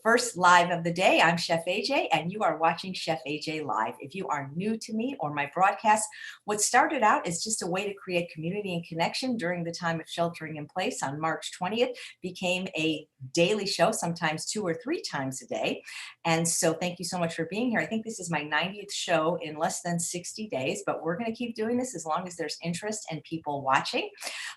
First live of the day. I'm Chef AJ, and you are watching Chef AJ Live. If you are new to me or my broadcast, what started out as just a way to create community and connection during the time of sheltering in place on March 20th became a daily show, sometimes 2 or 3 times a day. And so thank you so much for being here. I think this is my 90th show in less than 60 days, but we're going to keep doing this as long as there's interest and people watching.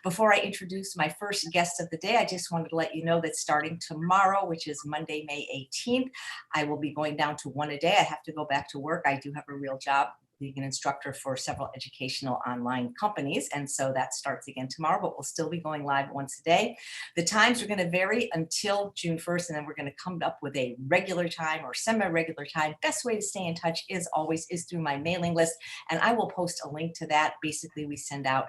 Before I introduce my first guest of the day, I just wanted to let you know that starting tomorrow, which is Monday, May 18th, I will be going down to 1 a day. I have to go back to work. I do have a real job, being an instructor for several educational online companies. And so that starts again tomorrow, but we'll still be going live once a day. The times are going to vary until June 1st, and then we're going to come up with a regular time or semi-regular time. Best way to stay in touch is through my mailing list. And I will post a link to that. Basically, we send out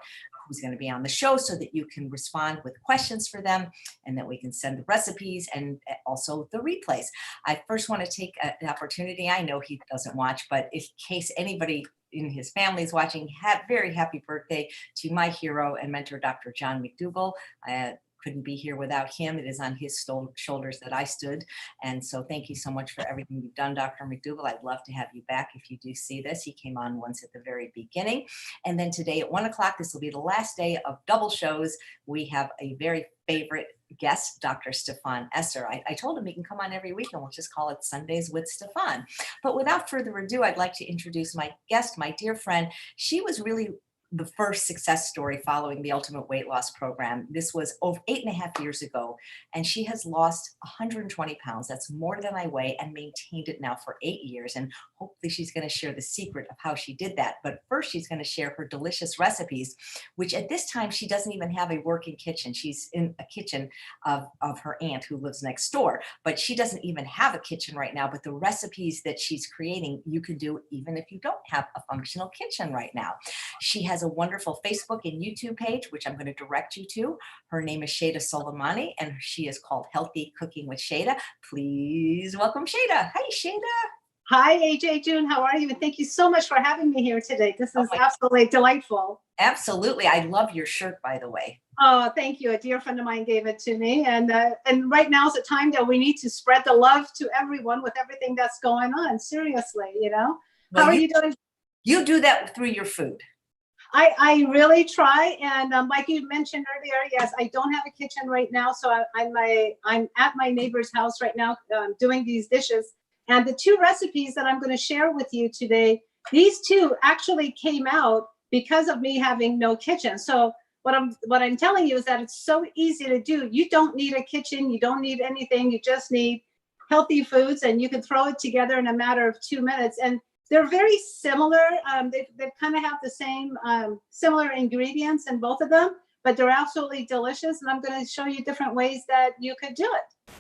who's going to be on the show so that you can respond with questions for them, and that we can send the recipes and also the replays. I first want to take an opportunity. I know he doesn't watch, but in case anybody in his family is watching, very happy birthday to my hero and mentor, Dr. John McDougall. I couldn't be here without him. It is on his shoulders that I stood. And so thank you so much for everything you've done, Dr. McDougall. I'd love to have you back if you do see this. He came on once at the very beginning. And then today at 1 o'clock, this will be the last day of double shows. We have a very favorite guest, Dr. Stefan Esser. I told him he can come on every week and we'll just call it Sundays with Stefan. But without further ado, I'd like to introduce my guest, my dear friend. She was really the first success story following the Ultimate Weight Loss Program. This was over 8.5 years ago, and she has lost 120 pounds. That's more than I weigh, and maintained it now for 8 years. And hopefully she's going to share the secret of how she did that. But first, she's going to share her delicious recipes, which at this time, she doesn't even have a working kitchen. She's in a kitchen of her aunt who lives next door, but she doesn't even have a kitchen right now. But the recipes that she's creating, you can do even if you don't have a functional kitchen right now. She has a wonderful Facebook and YouTube page, which I'm going to direct you to. Her name is Shayda Soleymani, and she is called Healthy Cooking with Shayda. Please welcome Shayda. Hi, Shayda. Hi, AJ June. How are you? And thank you so much for having me here today. This is absolutely delightful. Absolutely. I love your shirt, by the way. Oh, thank you. A dear friend of mine gave it to me. And right now is a time that we need to spread the love to everyone with everything that's going on. Seriously, you know. Well, how are you doing? You do that through your food. I really try, and like you mentioned earlier, yes, I don't have a kitchen right now, so I'm at my neighbor's house right now doing these dishes. And the 2 recipes that I'm going to share with you today, these 2 actually came out because of me having no kitchen. So what I'm telling you is that it's so easy to do. You don't need a kitchen, you don't need anything, you just need healthy foods, and you can throw it together in a matter of 2 minutes. And they're very similar. They kind of have the same similar ingredients in both of them, but they're absolutely delicious. And I'm going to show you different ways that you could do it.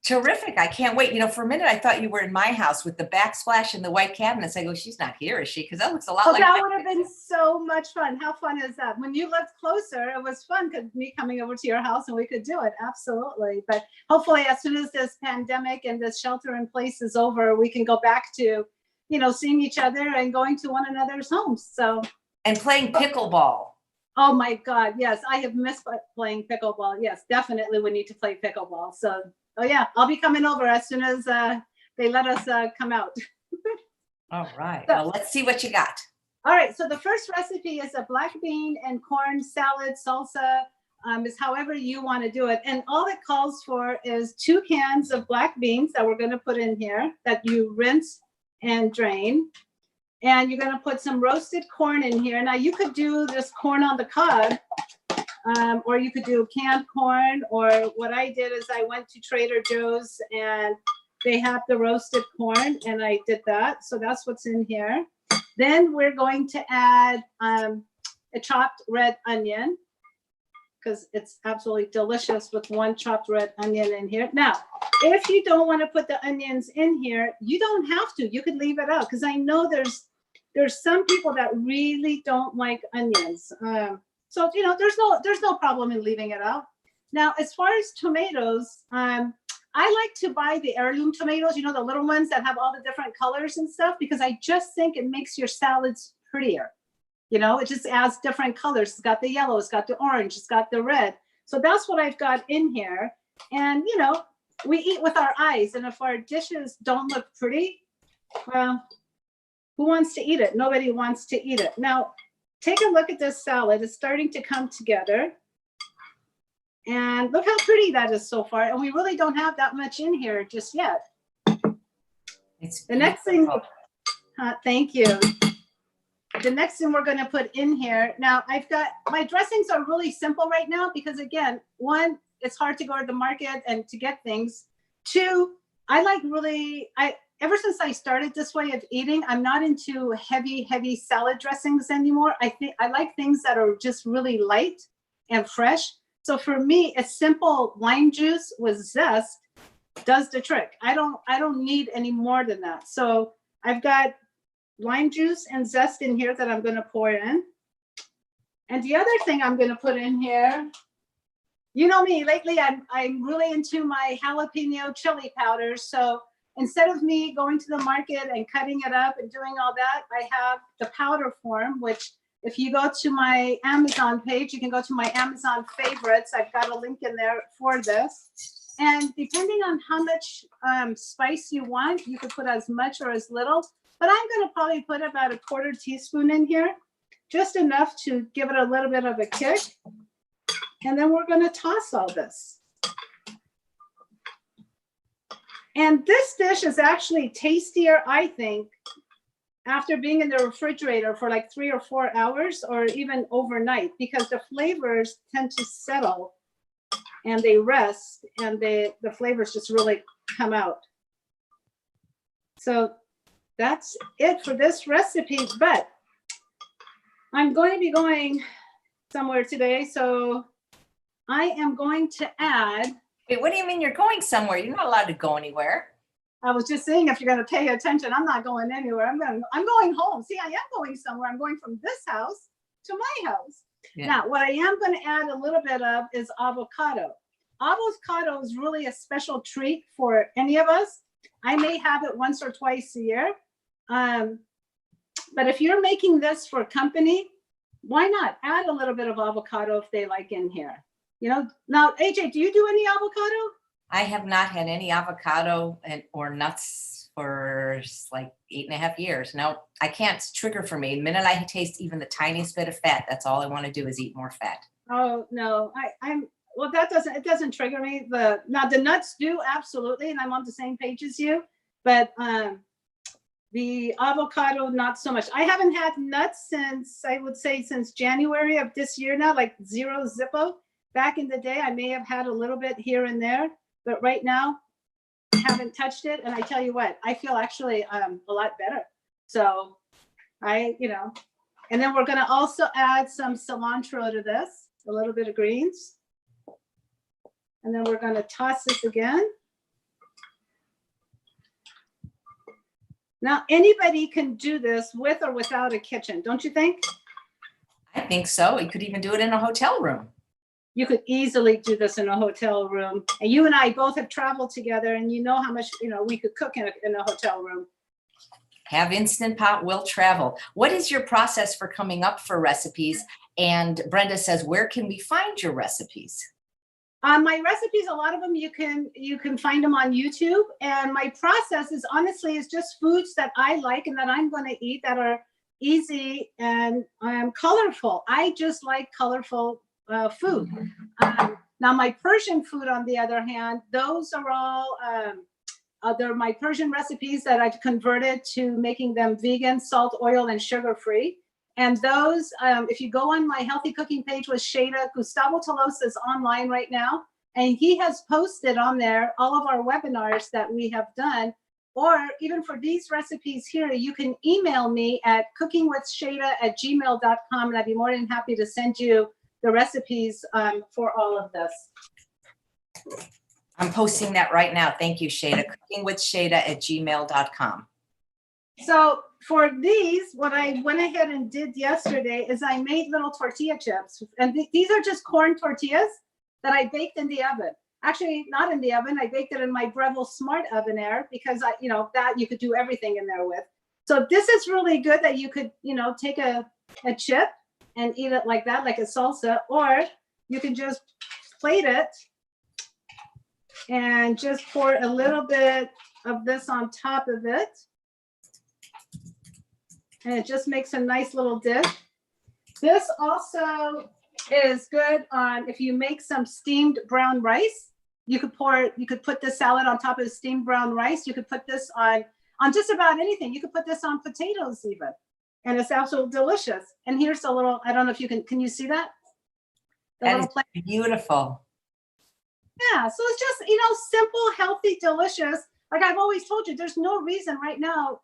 Terrific. I can't wait. You know, for a minute, I thought you were in my house with the backsplash and the white cabinets. I go, she's not here, is she? Because that looks a lot like that would have been so much fun. How fun is that? When you lived closer, it was fun because me coming over to your house and we could do it. Absolutely. But hopefully, as soon as this pandemic and this shelter in place is over, we can go back to, you know, seeing each other and going to one another's homes. So, and playing pickleball. Oh my God, yes, I have missed playing pickleball. Yes, definitely we need to play pickleball. So, oh yeah, I'll be coming over as soon as they let us come out. All right, so, well, let's see what you got. All right, so the first recipe is a black bean and corn salad salsa. Is however you want to do it. And all it calls for is 2 cans of black beans that we're going to put in here that you rinse and drain. And you're going to put some roasted corn in here. Now you could do this corn on the cob, or you could do canned corn, or what I did is I went to Trader Joe's and they have the roasted corn, and I did that. So that's what's in here. Then we're going to add a chopped red onion, because it's absolutely delicious with 1 chopped red onion in here. Now, if you don't want to put the onions in here, you don't have to. You could leave it out, because I know there's some people that really don't like onions. So, you know, there's no problem in leaving it out. Now, as far as tomatoes, I like to buy the heirloom tomatoes, you know, the little ones that have all the different colors and stuff, because I just think it makes your salads prettier. You know, it just adds different colors. It's got the yellow, it's got the orange, it's got the red. So that's what I've got in here. And, you know, we eat with our eyes, and if our dishes don't look pretty, well, who wants to eat it? Nobody wants to eat it. Now, take a look at this salad. It's starting to come together. And look how pretty that is so far. And we really don't have that much in here just yet. It's the next thing, thank you. The next thing we're going to put in here. Now, I've got, my dressings are really simple right now because, again, one, it's hard to go to the market and to get things. Two, I like really, ever since I started this way of eating, I'm not into heavy salad dressings anymore. I like things that are just really light and fresh. So for me, a simple lime juice with zest does the trick. I don't need any more than that. So I've got lime juice and zest in here that I'm going to pour in. And the other thing I'm going to put in here, you know me, lately I'm really into my jalapeno chili powder. So instead of me going to the market and cutting it up and doing all that, I have the powder form, which if you go to my Amazon page, you can go to my Amazon favorites. I've got a link in there for this. And depending on how much spice you want, you could put as much or as little. But I'm going to probably put about a 1/4 teaspoon in here, just enough to give it a little bit of a kick. And then we're going to toss all this. And this dish is actually tastier, I think, after being in the refrigerator for like 3 or 4 hours or even overnight, because the flavors tend to settle and they rest and the flavors just really come out. So that's it for this recipe, but I'm going to be going somewhere today. So I am going to add. Wait, what do you mean you're going somewhere? You're not allowed to go anywhere. I was just saying, if you're going to pay attention, I'm not going anywhere. I'm going home. See, I am going somewhere. I'm going from this house to my house. Yeah. Now, what I am going to add a little bit of is avocado. Avocado is really a special treat for any of us. I may have it once or twice a year. But if you're making this for company, why not add a little bit of avocado if they like in here? You know, now, AJ, do you do any avocado? I have not had any avocado or nuts for like 8.5 years. No, I can't. It's trigger for me. The minute I taste even the tiniest bit of fat, that's all I want to do is eat more fat. Oh no, well, it doesn't trigger me. The nuts do, absolutely, and I'm on the same page as you. But the avocado, not so much. I haven't had nuts since January of this year now, like zero Zippo. Back in the day, I may have had a little bit here and there, but right now, I haven't touched it. And I tell you what, I feel actually a lot better. So and then we're going to also add some cilantro to this, a little bit of greens. And then we're going to toss this again. Now, anybody can do this with or without a kitchen, don't you think? I think so. You could even do it in a hotel room. You could easily do this in a hotel room. And you and I both have traveled together, and you know how much, we could cook in a hotel room. Have Instant Pot, will travel. What is your process for coming up for recipes? And Brenda says, where can we find your recipes? My recipes, a lot of them you can find them on YouTube. And my process is just foods that I like and that I'm going to eat that are easy and colorful. I just like colorful food. Now my Persian food, on the other hand, those are all they're my Persian recipes that I've converted to making them vegan, salt, oil, and sugar-free. And those, if you go on my healthy cooking page with Shayda, Gustavo Tolosa is online right now, and he has posted on there all of our webinars that we have done. Or even for these recipes here, you can email me at cookingwithshayda@gmail.com, and I'd be more than happy to send you the recipes for all of this. I'm posting that right now. Thank you, Shayda. cookingwithshayda@gmail.com. So for these, what I went ahead and did yesterday is I made little tortilla chips. And these are just corn tortillas that I baked in the oven. Actually, not in the oven. I baked it in my Breville Smart Oven Air because that you could do everything in there with. So this is really good that you could, take a chip and eat it like that, like a salsa, or you can just plate it and just pour a little bit of this on top of it. And it just makes a nice little dip. This also is good on if you make some steamed brown rice. You could put this salad on top of the steamed brown rice. You could put this on just about anything. You could put this on potatoes even. And it's absolutely delicious. And here's a little, I don't know if you can you see that? That is beautiful. Yeah, so it's just, simple, healthy, delicious. Like I've always told you, there's no reason right now,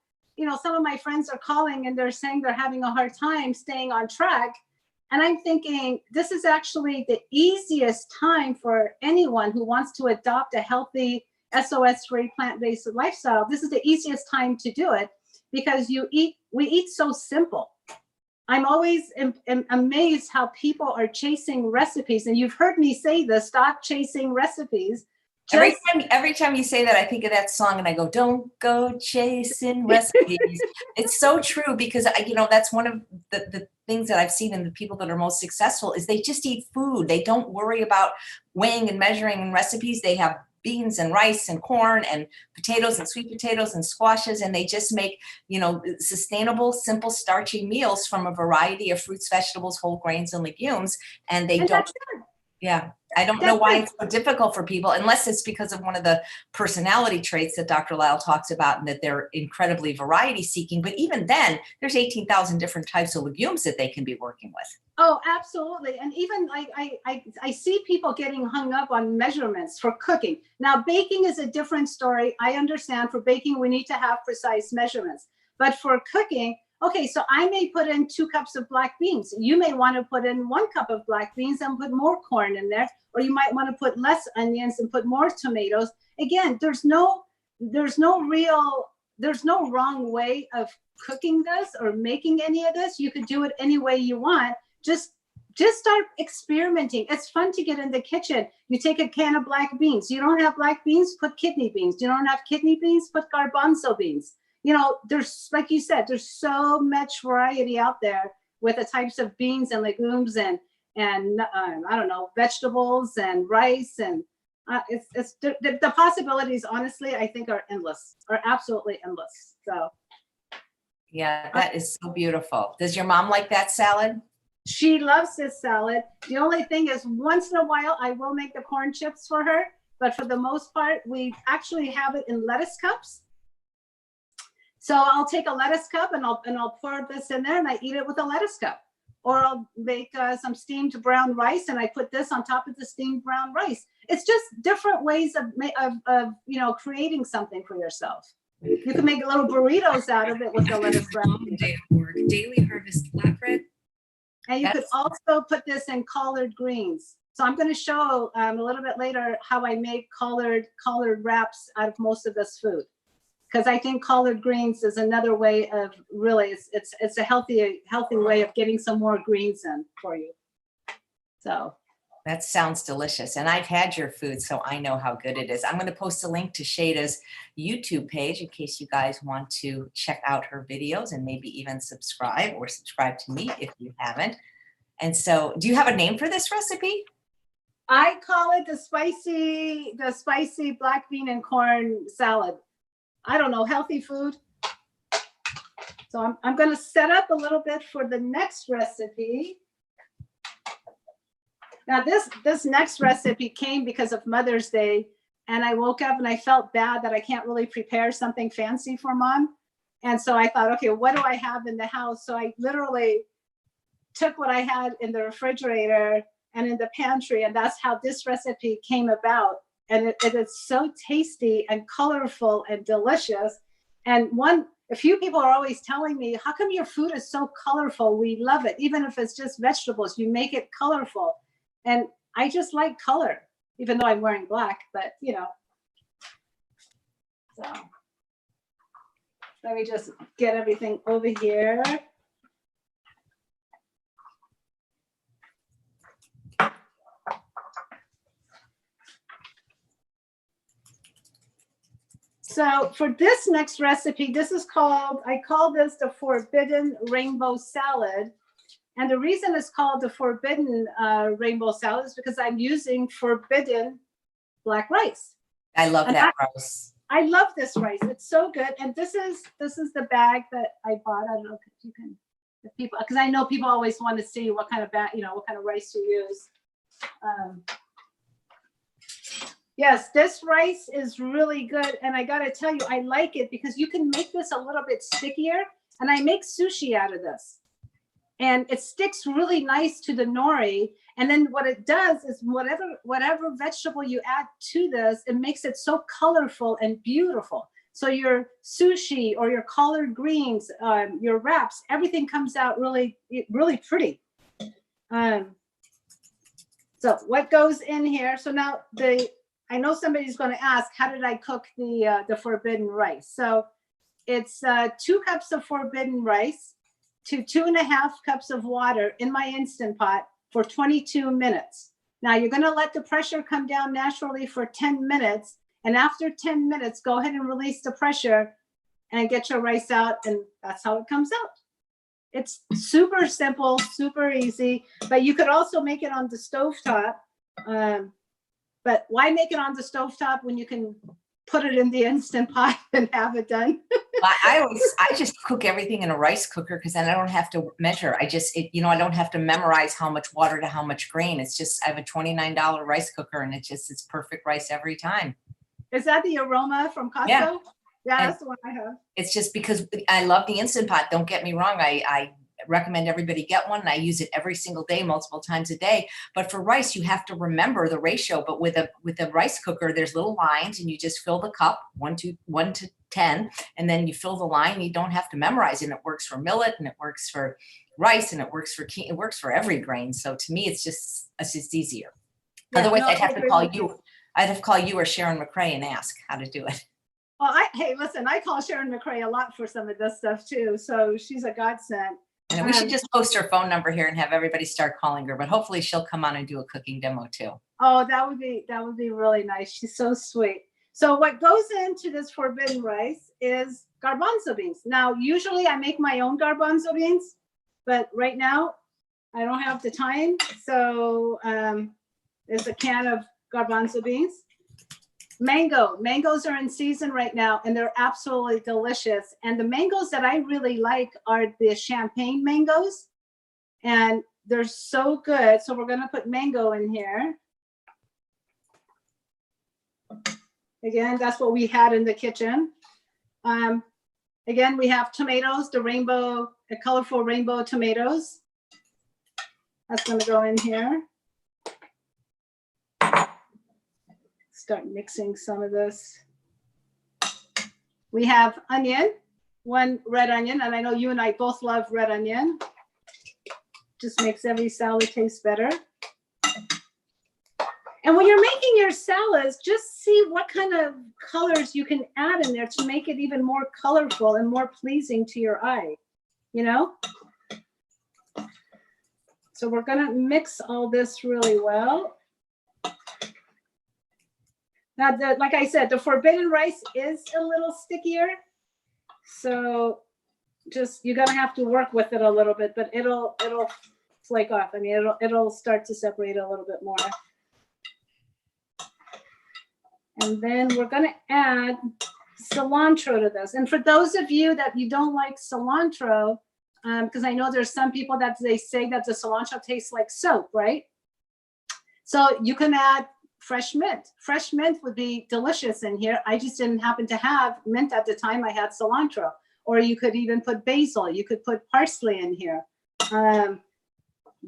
some of my friends are calling and they're saying they're having a hard time staying on track. And I'm thinking this is actually the easiest time for anyone who wants to adopt a healthy SOS-free plant-based lifestyle. This is the easiest time to do it because we eat so simple. I'm always amazed how people are chasing recipes. And you've heard me say this, stop chasing recipes. Every time you say that, I think of that song and I go, don't go chasing recipes. It's so true because, that's one of the things that I've seen in the people that are most successful is they just eat food. They don't worry about weighing and measuring in recipes. They have beans and rice and corn and potatoes and sweet potatoes and squashes. And they just make, sustainable, simple, starchy meals from a variety of fruits, vegetables, whole grains, and legumes. And they don't. Yeah. I don't know why it's so difficult for people, unless it's because of one of the personality traits that Dr. Lyle talks about and that they're incredibly variety seeking. But even then, there's 18,000 different types of legumes that they can be working with. Oh, absolutely. And even I see people getting hung up on measurements for cooking. Now, baking is a different story. I understand for baking, we need to have precise measurements. But for cooking, okay, so I may put in 2 cups of black beans. You may want to put in 1 cup of black beans and put more corn in there, or you might want to put less onions and put more tomatoes. Again, there's no wrong way of cooking this or making any of this. You could do it any way you want. Just start experimenting. It's fun to get in the kitchen. You take a can of black beans. You don't have black beans, put kidney beans. You don't have kidney beans, put garbanzo beans. There's, like you said, there's so much variety out there with the types of beans and legumes and I don't know, vegetables and rice. And it's the possibilities, honestly, I think are endless, are absolutely endless. So. Yeah, that is so beautiful. Does your mom like that salad? She loves this salad. The only thing is once in a while, I will make the corn chips for her. But for the most part, we actually have it in lettuce cups. So I'll take a lettuce cup and I'll pour this in there and I eat it with a lettuce cup. Or I'll make some steamed brown rice and I put this on top of the steamed brown rice. It's just different ways of creating something for yourself. You can make little burritos out of it with the lettuce brown. Daily harvest flatbread. And you could also put this in collard greens. So I'm going to show a little bit later how I make collard wraps out of most of this food. Because I think collard greens is another way of really, it's a healthy way of getting some more greens in for you. So. That sounds delicious. And I've had your food, so I know how good it is. I'm going to post a link to Shayda's YouTube page in case you guys want to check out her videos and maybe even subscribe to me if you haven't. And so do you have a name for this recipe? I call it the spicy black bean and corn salad. I don't know, healthy food. So I'm going to set up a little bit for the next recipe. Now this next recipe came because of Mother's Day, and I woke up and I felt bad that I can't really prepare something fancy for Mom. And so I thought, okay, what do I have in the house? So I literally took what I had in the refrigerator and in the pantry, and that's how this recipe came about. And it is so tasty and colorful and delicious. And a few people are always telling me, how come your food is so colorful? We love it. Even if it's just vegetables, you make it colorful. And I just like color, even though I'm wearing black, but So let me just get everything over here. So for this next recipe, I call this the Forbidden Rainbow Salad. And the reason it's called the Forbidden Rainbow Salad is because I'm using forbidden black rice. I love And that rice. I love this rice. It's so good. And this is the bag that I bought. I don't know if you can, if people, because I know people always want to see what kind of bag, what kind of rice you use. Yes, this rice is really good. And I got to tell you, I like it because you can make this a little bit stickier. And I make sushi out of this. And it sticks really nice to the nori. And then what it does is whatever vegetable you add to this, it makes it so colorful and beautiful. So your sushi or your collard greens, your wraps, everything comes out really, really pretty. So what goes in here? So now I know somebody's going to ask, how did I cook the forbidden rice? So it's 2 cups of forbidden rice to 2.5 cups of water in my Instant Pot for 22 minutes. Now you're going to let the pressure come down naturally for 10 minutes. And after 10 minutes, go ahead and release the pressure and get your rice out. And that's how it comes out. It's super simple, super easy, but you could also make it on the stovetop. But why make it on the stovetop when you can put it in the Instant Pot and have it done? I just cook everything in a rice cooker because then I don't have to measure. I don't have to memorize how much water to how much grain. It's just, I have a $29 rice cooker and it's perfect rice every time. Is that the Aroma from Costco? Yeah. Yeah, that's the one I have. It's just because I love the Instant Pot. Don't get me wrong. I recommend everybody get one. And I use it every single day, multiple times a day. But for rice, you have to remember the ratio. But with a rice cooker, there's little lines and you just fill the cup 1 to 10, and then you fill the line. You don't have to memorize it. And it works for millet and it works for rice and it works for every grain. So to me, it's just easier. Yeah, otherwise, I'd have to call you. I'd have to call you or Sharon McCrae and ask how to do it. Well, hey, listen, I call Sharon McCrae a lot for some of this stuff too. So she's a godsend. And we should just post her phone number here and have everybody start calling her, but hopefully she'll come on and do a cooking demo too. Oh, that would be really nice. She's so sweet. So what goes into this forbidden rice is garbanzo beans. Now, usually I make my own garbanzo beans, but right now I don't have the time. So there's a can of garbanzo beans. Mangoes are in season right now and they're absolutely delicious. And the mangoes that I really like are the champagne mangoes and they're so good. So we're going to put mango in here. Again, that's what we had in the kitchen. Again, we have tomatoes, the colorful rainbow tomatoes. That's going to go in here. Start mixing some of this. We have onion, 1 red onion, and I know you and I both love red onion. Just makes every salad taste better. And when you're making your salads, just see what kind of colors you can add in there to make it even more colorful and more pleasing to your eye, So we're gonna mix all this really well. Now, like I said, the forbidden rice is a little stickier. So you're gonna have to work with it a little bit, but it'll flake off. I mean, it'll start to separate a little bit more. And then we're gonna add cilantro to this. And for those of you that you don't like cilantro, because I know there's some people that they say that the cilantro tastes like soap, right? So you can add fresh mint. Fresh mint would be delicious in here. I just didn't happen to have mint at the time I had cilantro. Or you could even put basil. You could put parsley in here.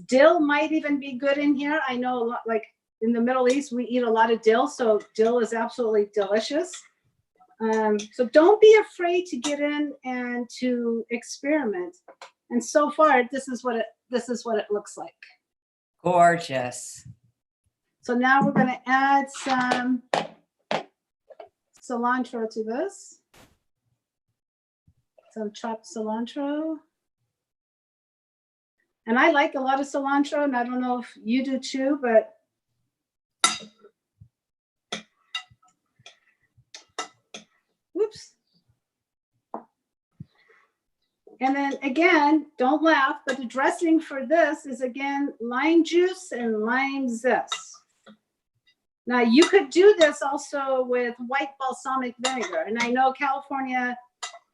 Dill might even be good in here. I know a lot, like in the Middle East, we eat a lot of dill. So dill is absolutely delicious. So don't be afraid to get in and to experiment. And so far, this is what it looks like. Gorgeous. So now we're going to add some cilantro to this. Some chopped cilantro. And I like a lot of cilantro, and I don't know if you do too, but whoops. And then again, don't laugh, but the dressing for this is again lime juice and lime zest. Now you could do this also with white balsamic vinegar. And I know California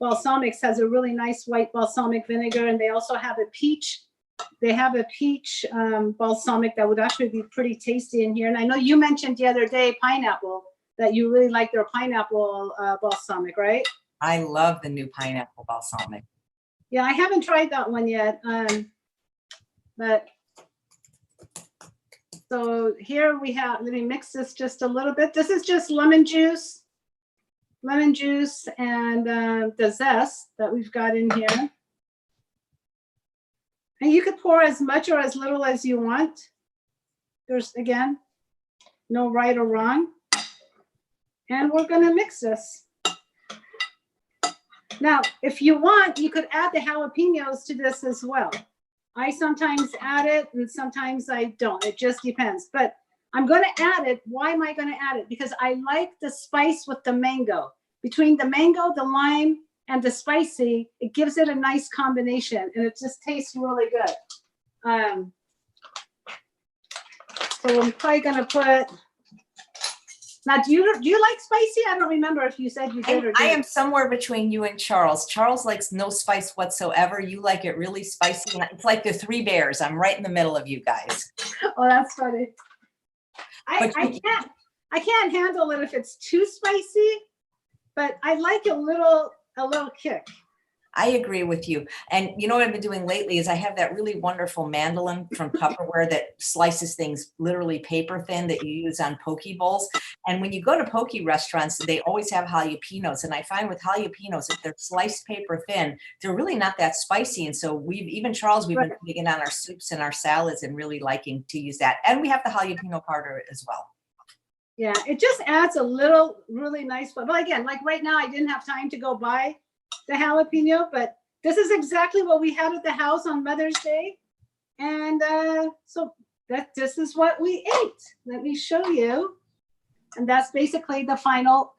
Balsamics has a really nice white balsamic vinegar, and they also have a peach. They have a peach balsamic that would actually be pretty tasty in here. And I know you mentioned the other day pineapple, that you really like their pineapple balsamic, right? I love the new pineapple balsamic. Yeah, I haven't tried that one yet. But so here we have, let me mix this just a little bit. This is just lemon juice and the zest that we've got in here. And you could pour as much or as little as you want. There's, again, no right or wrong. And we're gonna mix this. Now, if you want, you could add the jalapenos to this as well. I sometimes add it and sometimes I don't. It just depends. But I'm going to add it. Why am I going to add it? Because I like the spice with the mango. Between the mango, the lime, and the spicy, it gives it a nice combination, and it just tastes really good. So I'm probably going to put. Now, do you like spicy? I don't remember if you said you did or didn't. I am somewhere between you and Charles. Charles likes no spice whatsoever. You like it really spicy. And it's like the three bears. I'm right in the middle of you guys. Oh, that's funny. I can't handle it if it's too spicy, but I like a little kick. I agree with you. And you know what I've been doing lately is I have that really wonderful mandolin from Tupperware that slices things literally paper thin that you use on poke bowls. And when you go to poke restaurants, they always have jalapenos. And I find with jalapenos, if they're sliced paper thin, they're really not that spicy. And so Charles, we've been putting it on our soups and our salads and really liking to use that. And we have the jalapeno powder as well. Yeah, it just adds a little really nice flavor. Well, again, like right now, I didn't have time to go buy the jalapeno, but this is exactly what we had at the house on Mother's Day. And so this is what we ate. Let me show you. And that's basically the final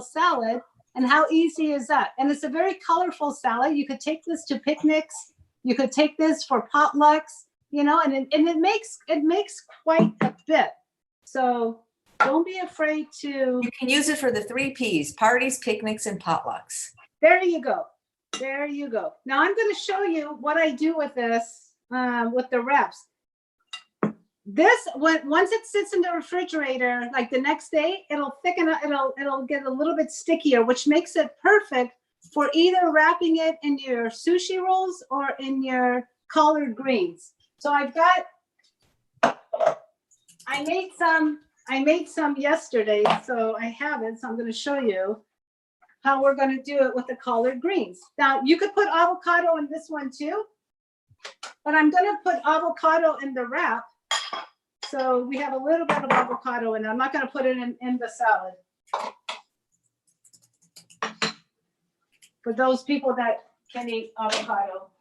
salad. And how easy is that? And it's a very colorful salad. You could take this to picnics. You could take this for potlucks, you know, and it makes quite a bit. So don't be afraid to. You can use it for the 3 Ps: parties, picnics, and potlucks. There you go. There you go. Now I'm going to show you what I do with this, with the wraps. This, once it sits in the refrigerator, like the next day, it'll thicken up, it'll get a little bit stickier, which makes it perfect for either wrapping it in your sushi rolls or in your collard greens. So I made some yesterday, so I have it. So I'm going to show you how we're going to do it with the collard greens. Now, you could put avocado in this one too, but I'm going to put avocado in the wrap. So we have a little bit of avocado in it. I'm not going to put it in the salad. For those people that can eat avocado.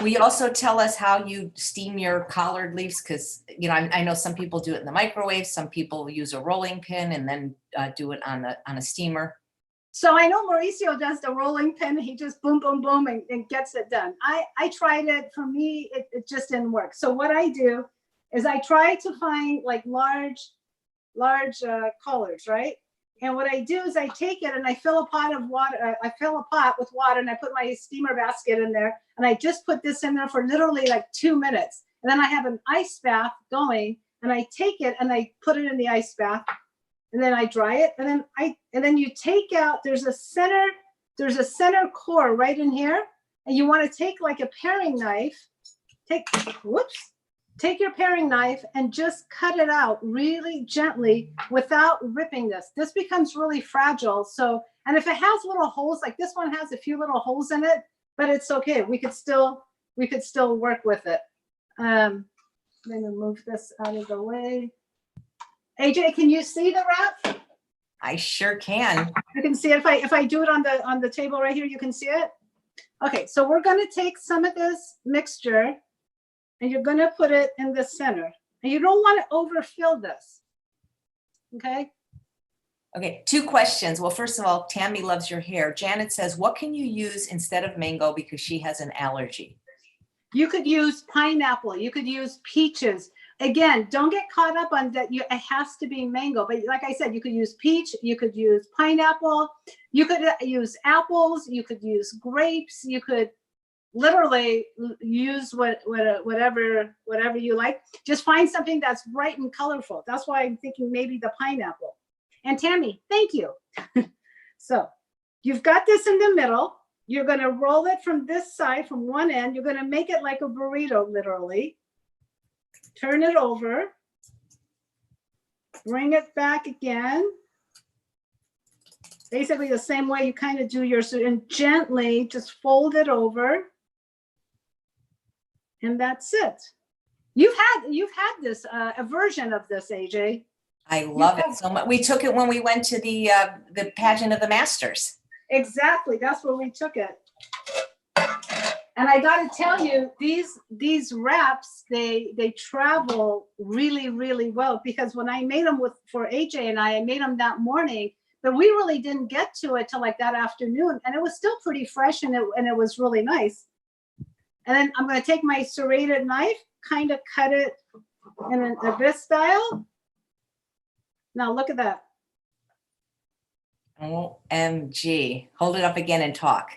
Will you also tell us how you steam your collard leaves? Because, you know, I know some people do it in the microwave. Some people use a rolling pin and then do it on a steamer. So I know Mauricio does the rolling pin. He just boom, boom, boom, and gets it done. I tried it. For me, it just didn't work. So what I do is I try to find like large collards, right? And what I do is I take it and I fill a pot of water. I fill a pot with water and I put my steamer basket in there. And I just put this in there for literally like 2 minutes. And then I have an ice bath going and I take it and I put it in the ice bath and then I dry it. And then you take out, there's a center core right in here. And you want to take like a paring knife, take your paring knife and just cut it out really gently without ripping this. This becomes really fragile. So, and if it has little holes, like this one has a few little holes in it, but it's okay. We could still work with it. I'm gonna move this out of the way. AJ, can you see the wrap? I sure can. You can see it. If I do it on the table right here, you can see it. Okay, so we're gonna take some of this mixture and you're going to put it in the center. And you don't want to overfill this. Okay? Okay, 2 questions. Well, first of all, Tammy loves your hair. Janet says, what can you use instead of mango because she has an allergy? You could use pineapple. You could use peaches. again, don't get caught up on that. It has to be mango, but like I said, you could use peach, you could use pineapple, you could use apples, you could use grapes, you could literally use whatever you like. Just find something that's bright and colorful. That's why I'm thinking maybe the pineapple. And Tammy, thank you. So you've got this in the middle. You're going to roll it from this side, from one end. You're going to make it like a burrito, literally. Turn it over. Bring it back again. Basically the same way you kind of do yours, and gently just fold it over. And that's it. You've had this a version of this, AJ. I love it so much. We took it when we went to the pageant of the Masters. Exactly, that's where we took it. And I got to tell you, these wraps, they travel really, really well, because when I made them for AJ and I made them that morning, but we really didn't get to it till like that afternoon, and it was still pretty fresh, and it was really nice. And then I'm going to take my serrated knife, kind of cut it in this style. Now look at that. OMG. Hold it up again and talk.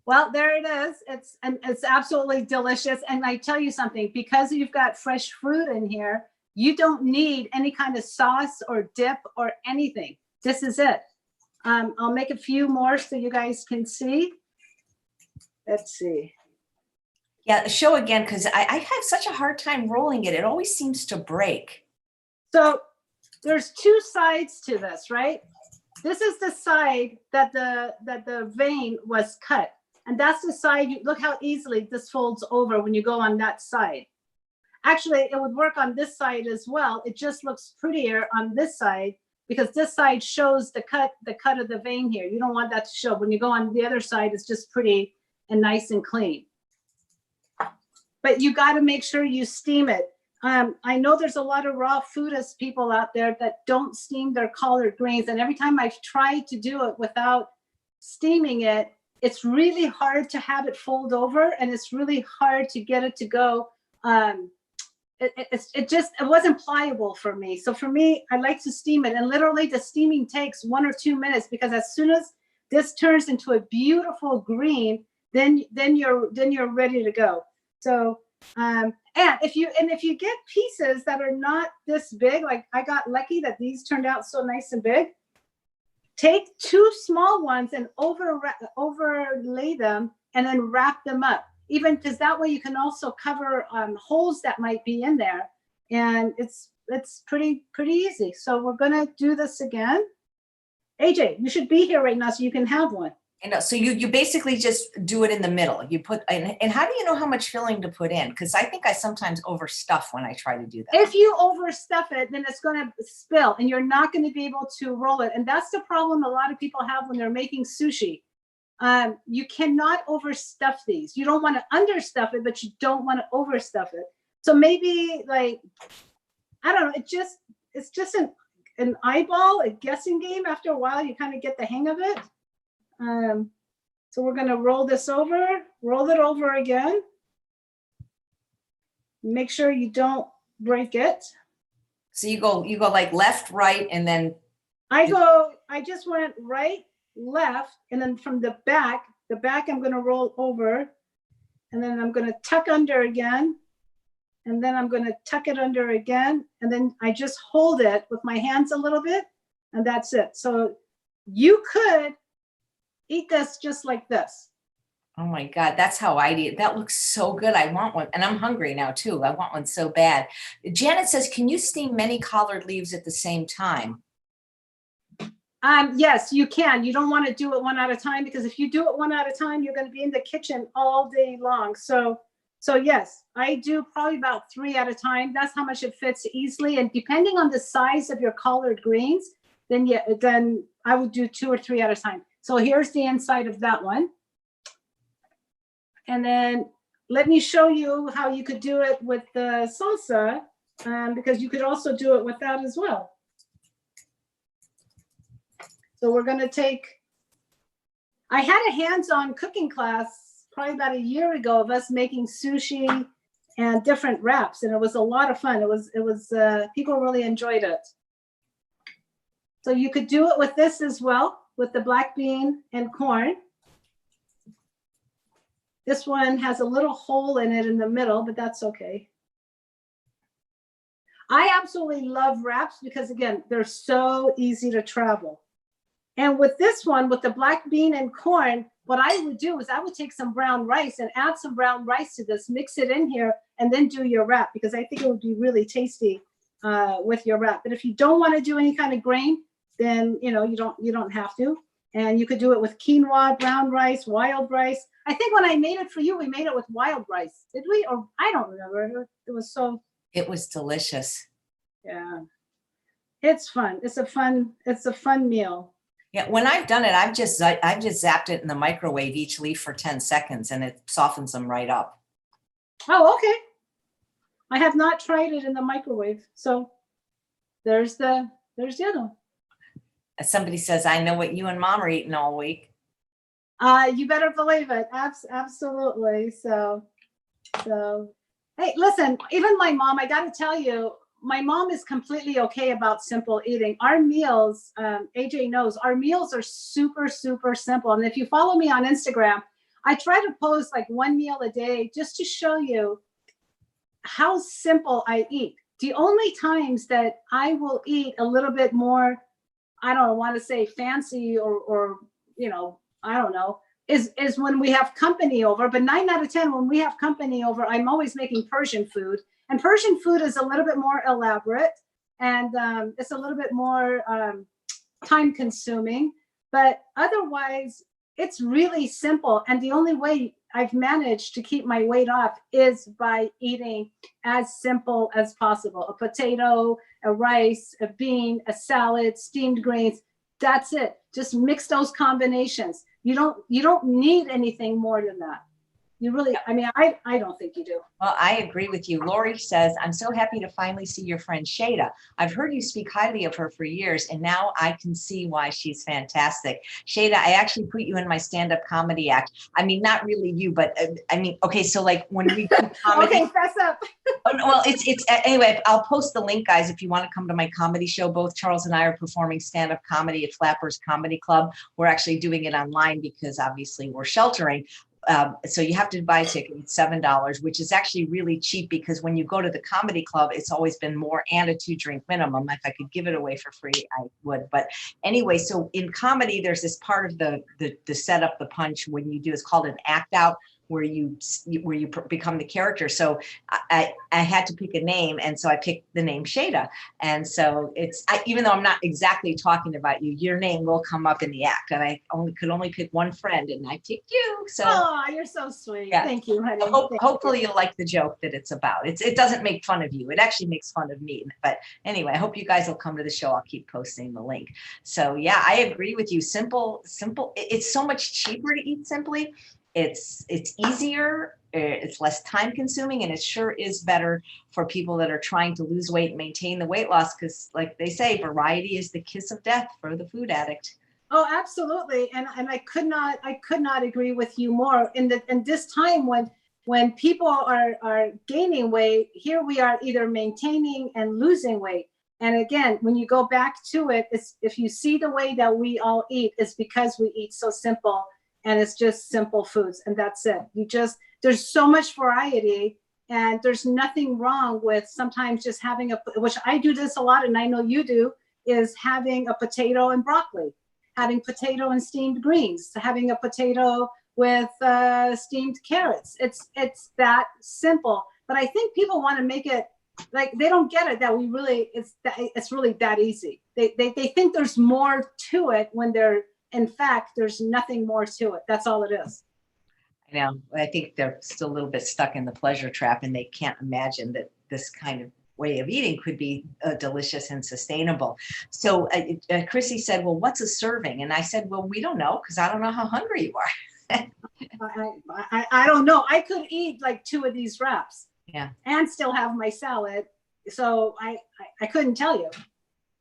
Well, there it is. It's absolutely delicious. And I tell you something, because you've got fresh fruit in here, you don't need any kind of sauce or dip or anything. This is it. I'll make a few more so you guys can see. Let's see. Yeah, show again, because I have such a hard time rolling it. It always seems to break. So there's two sides to this, right? This is the side that the vein was cut. And that's the side, look how easily this folds over when you go on that side. Actually, it would work on this side as well. It just looks prettier on this side because this side shows the cut of the vein here. You don't want that to show. When you go on the other side, it's just pretty and nice and clean. But you got to make sure you steam it. I know there's a lot of raw foodist people out there that don't steam their collard greens. And every time I've tried to do it without steaming it, it's really hard to have it fold over, and it's really hard to get it to go. It wasn't pliable for me. So for me, I like to steam it, and literally the steaming takes 1 or 2 minutes, because as soon as this turns into a beautiful green, then you're ready to go. So and if you get pieces that are not this big, like I got lucky that these turned out so nice and big, take 2 small ones and overlay them and then wrap them up. Even because that way you can also cover holes that might be in there, and it's pretty easy. So we're gonna do this again. AJ, you should be here right now so you can have one. I know. So you basically just do it in the middle. You put and how do you know how much filling to put in? Because I think I sometimes overstuff when I try to do that. If you overstuff it, then it's going to spill, and you're not going to be able to roll it. And that's the problem a lot of people have when they're making sushi. You cannot overstuff these. You don't want to understuff it, but you don't want to overstuff it. So maybe, like, I don't know. It's just an eyeball, a guessing game. After a while, you kind of get the hang of it. So we're going to roll it over again. Make sure you don't break it. So you go like left, right, and then I just went right, left, and then from the back I'm going to roll over, and then I'm going to tuck under again, and then I'm going to tuck it under again, and then I just hold it with my hands a little bit, and that's it. So you could eat this just like this. oh my God, that's how I eat it. That looks so good. I want one. And I'm hungry now too. I want one so bad. Janet says, can you steam many collard leaves at the same time? Yes, you can. You don't want to do it one at a time, because if you do it one at a time, you're going to be in the kitchen all day long. So yes, I do probably about 3 at a time. That's how much it fits easily. And depending on the size of your collard greens, then I would do 2 or 3 at a time. So here's the inside of that one. And then let me show you how you could do it with the salsa, because you could also do it with that as well. So we're going to take, I had a hands-on cooking class probably about a year ago of us making sushi and different wraps. And it was a lot of fun. It was people really enjoyed it. So you could do it with this as well, with the black bean and corn. This one has a little hole in it in the middle, but that's okay. I absolutely love wraps because, again, they're so easy to travel. And with this one, with the black bean and corn, what I would do is I would take some brown rice and add some brown rice to this, mix it in here, and then do your wrap, because I think it would be really tasty with your wrap. But if you don't want to do any kind of grain, then you don't have to. And you could do it with quinoa, brown rice, wild rice. I think when I made it for you, we made it with wild rice. Did we? Or I don't remember. It was delicious. Yeah. It's fun. It's a fun meal. Yeah, when I've done it, I've just zapped it in the microwave, each leaf for 10 seconds, and it softens them right up. Oh, okay. I have not tried it in the microwave. So there's the other one. As somebody says, I know what you and Mom are eating all week. You better believe it. Absolutely. So hey, listen, even my mom, I got to tell you, my mom is completely okay about simple eating. Our meals, AJ knows, our meals are super, super simple. And if you follow me on Instagram, I try to post like one meal a day just to show you how simple I eat. The only times that I will eat a little bit more, I don't want to say fancy or I don't know, is when we have company over. But 9 out of 10, when we have company over, I'm always making Persian food. And Persian food is a little bit more elaborate, and it's a little bit more time consuming. But otherwise, it's really simple. And the only way I've managed to keep my weight off is by eating as simple as possible. A potato, a rice, a bean, a salad, steamed grains. That's it. Just mix those combinations. You don't need anything more than that. You really, I mean, I don't think you do. Well, I agree with you. Lori says, I'm so happy to finally see your friend Shayda. I've heard you speak highly of her for years, and now I can see why she's fantastic. Shayda, I actually put you in my stand-up comedy act. I mean, not really you, but I mean, okay, so like when we do comedy. Okay, fess up. Oh, no, well, it's anyway, I'll post the link, guys, if you want to come to my comedy show. Both Charles and I are performing stand-up comedy at Flappers Comedy Club. We're actually doing it online because obviously we're sheltering. So you have to buy a ticket. It's $7, which is actually really cheap, because when you go to the comedy club, it's always been more and a 2-drink minimum. If I could give it away for free, I would. But anyway, so in comedy, there's this part of the setup, the punch, when you do, it's called an act out, where you become the character. So I had to pick a name, and so I picked the name Shayda. And so even though I'm not exactly talking about you, your name will come up in the act. And I could only pick one friend, and I picked you. So oh, you're so sweet. Yeah. Thank you, honey. Hopefully you'll like the joke that it's about. It doesn't make fun of you. It actually makes fun of me. But anyway, I hope you guys will come to the show. I'll keep posting the link. So yeah, I agree with you. Simple. It's so much cheaper to eat simply. It's easier, it's less time consuming, and it sure is better for people that are trying to lose weight and maintain the weight loss, because like they say, variety is the kiss of death for the food addict. Oh, absolutely. And I could not agree with you more. In this time when people are gaining weight, here we are either maintaining and losing weight. And again, when you go back to it, if you see the way that we all eat, it's because we eat so simple. And it's just simple foods, and that's it. There's so much variety, and there's nothing wrong with sometimes just having which I do this a lot, and I know you do, is having a potato and broccoli, having potato and steamed greens, having a potato with steamed carrots. It's that simple. But I think people want to make it like they don't get it that it's really that easy. They think there's more to it when in fact, there's nothing more to it. That's all it is. I know. I think they're still a little bit stuck in the pleasure trap, and they can't imagine that this kind of way of eating could be delicious and sustainable. So Chrissy said, well, what's a serving? And I said, well, we don't know, because I don't know how hungry you are. I don't know. I could eat like 2 of these wraps, yeah, and still have my salad. So I couldn't tell you.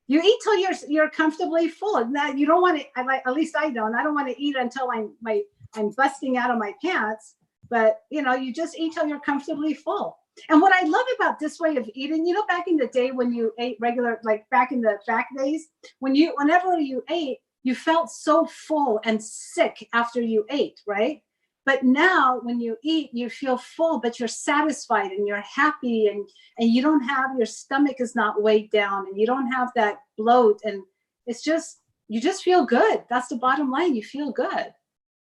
You eat till you're comfortably full, and that you don't want to. At least I don't. I don't want to eat until I'm busting out of my pants. But you just eat till you're comfortably full. And what I love about this way of eating, you know, back in the day when you ate regular, like back in the back days, whenever you ate, you felt so full and sick after you ate, right? But now when you eat, you feel full, but you're satisfied and you're happy, and you don't have, your stomach is not weighed down, and you don't have that bloat, and it's just, you just feel good. That's the bottom line. You feel good,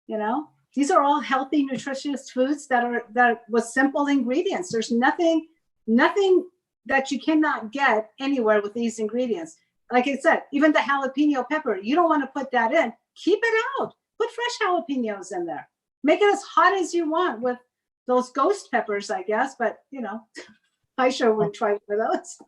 you know? These are all healthy, nutritious foods that with simple ingredients. There's nothing that you cannot get anywhere with these ingredients. Like I said, even the jalapeno pepper, you don't want to put that in. Keep it out. Put fresh jalapenos in there. Make it as hot as you want with those ghost peppers, I guess. But, you know, I sure wouldn't try for those.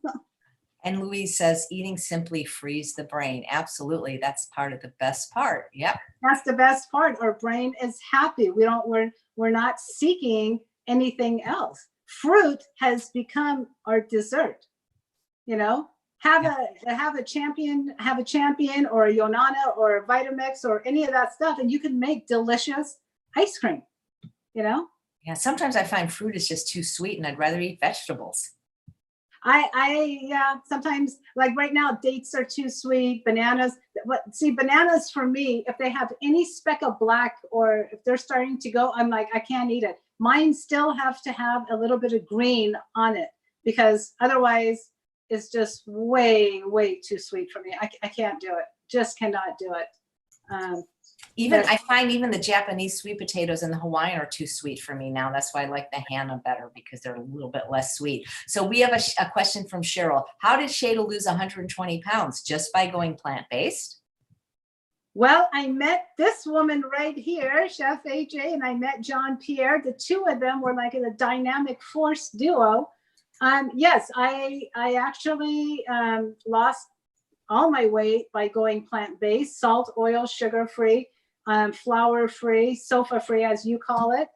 And Louise says, eating simply frees the brain. Absolutely. That's part of the best part. Yep. That's the best part. Our brain is happy. We're not seeking anything else. Fruit has become our dessert. You know, have a champion or a Yonana or a Vitamix or any of that stuff, and you can make delicious ice cream, you know? Yeah. Sometimes I find fruit is just too sweet and I'd rather eat vegetables. Yeah, sometimes, like right now, dates are too sweet, bananas. But see, bananas for me, if they have any speck of black or if they're starting to go, I'm like, I can't eat it. Mine still have to have a little bit of green on it, because otherwise it's just way, way too sweet for me. I can't do it. Just cannot do it. I find even the Japanese sweet potatoes and the Hawaiian are too sweet for me now. That's why I like the Hana better, because they're a little bit less sweet. So we have a question from Cheryl. How did Shayda lose 120 pounds? Just by going plant-based? Well, I met this woman right here, Chef AJ, and I met John Pierre. The two of them were like a dynamic force duo. Yes, I actually lost all my weight by going plant-based, salt, oil, sugar-free, flour-free, sofa-free, as you call it.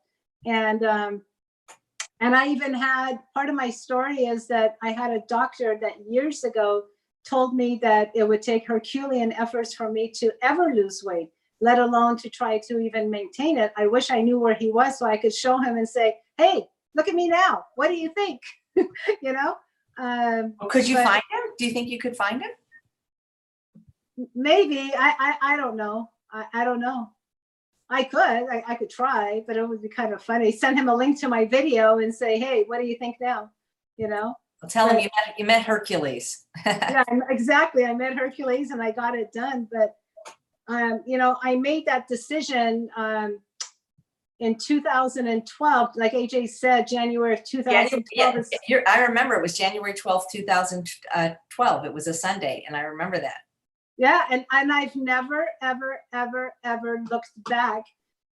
And I even had, part of my story is that I had a doctor that years ago told me that it would take Herculean efforts for me to ever lose weight, let alone to try to even maintain it. I wish I knew where he was so I could show him and say, hey, look at me now. What do you think? You know? Could you find him? Do you think you could find him? Maybe. I don't know. I don't know. I could try, but it would be kind of funny. Send him a link to my video and say, hey, what do you think now? You know? I'll tell him you met Hercules. Yeah, exactly. I met Hercules and I got it done. But, you know, I made that decision in 2012, like AJ said, January of 2012. I remember it was January 12th, 2012. It was a Sunday, and I remember that. Yeah, and I've never, ever, ever, ever looked back.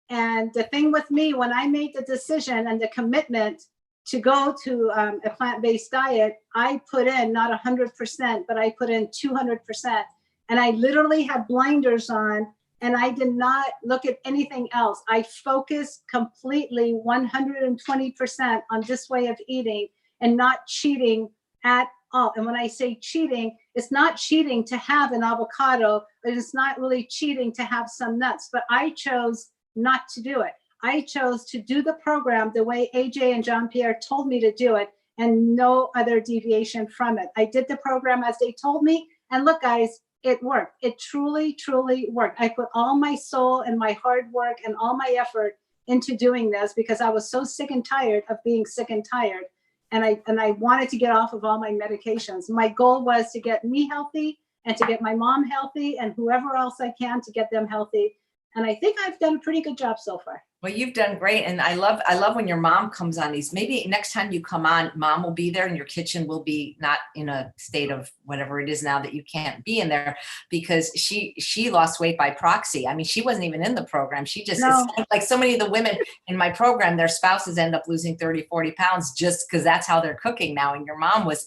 And the thing with me, when I made the decision and the commitment to go to a plant-based diet, I put in not 100%, but I put in 200%. And I literally had blinders on, and I did not look at anything else. I focused completely 120% on this way of eating and not cheating at all. And when I say cheating, it's not cheating to have an avocado, and it's not really cheating to have some nuts, but I chose not to do it. I chose to do the program the way AJ and John Pierre told me to do it, and no other deviation from it. I did the program as they told me, and look, guys, it worked. It truly, truly worked. I put all my soul and my hard work and all my effort into doing this because I was so sick and tired of being sick and tired. And I wanted to get off of all my medications. My goal was to get me healthy and to get my mom healthy and whoever else I can to get them healthy. And I think I've done a pretty good job so far. Well, you've done great. And I love when your mom comes on these. Maybe next time you come on, mom will be there and your kitchen will be not in a state of whatever it is now that you can't be in there, because she lost weight by proxy. I mean, she wasn't even in the program. She just, like so many of the women in my program, their spouses end up losing 30, 40 pounds just because that's how they're cooking now. And your mom was,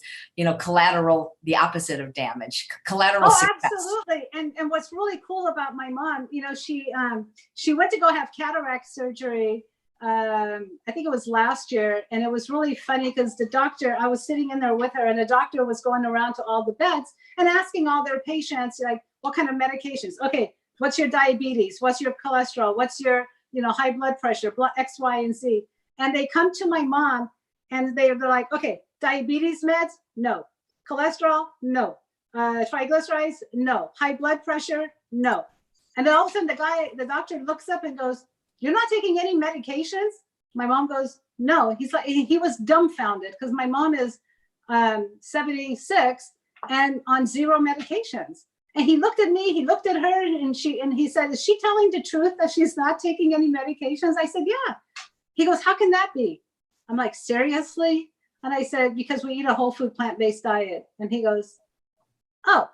collateral, the opposite of damage, collateral success. Absolutely. And what's really cool about my mom, she went to go have cataract surgery. I think it was last year. And it was really funny because the doctor, I was sitting in there with her, and the doctor was going around to all the beds and asking all their patients, like, what kind of medications? Okay, what's your diabetes? What's your cholesterol? What's your, high blood pressure, X, Y, and Z? And they come to my mom And they're like, okay, diabetes meds, no. Cholesterol, no. Triglycerides, no. High blood pressure, no. And then all of a sudden the doctor looks up and goes, you're not taking any medications? My mom goes, no. He's like, he was dumbfounded because my mom is 76 and on 0 medications. And he looked at me, he looked at her, and he said, is she telling the truth that she's not taking any medications? I said, yeah. He goes, how can that be? I'm like, seriously? And I said, because we eat a whole food plant-based diet. And he goes, oh.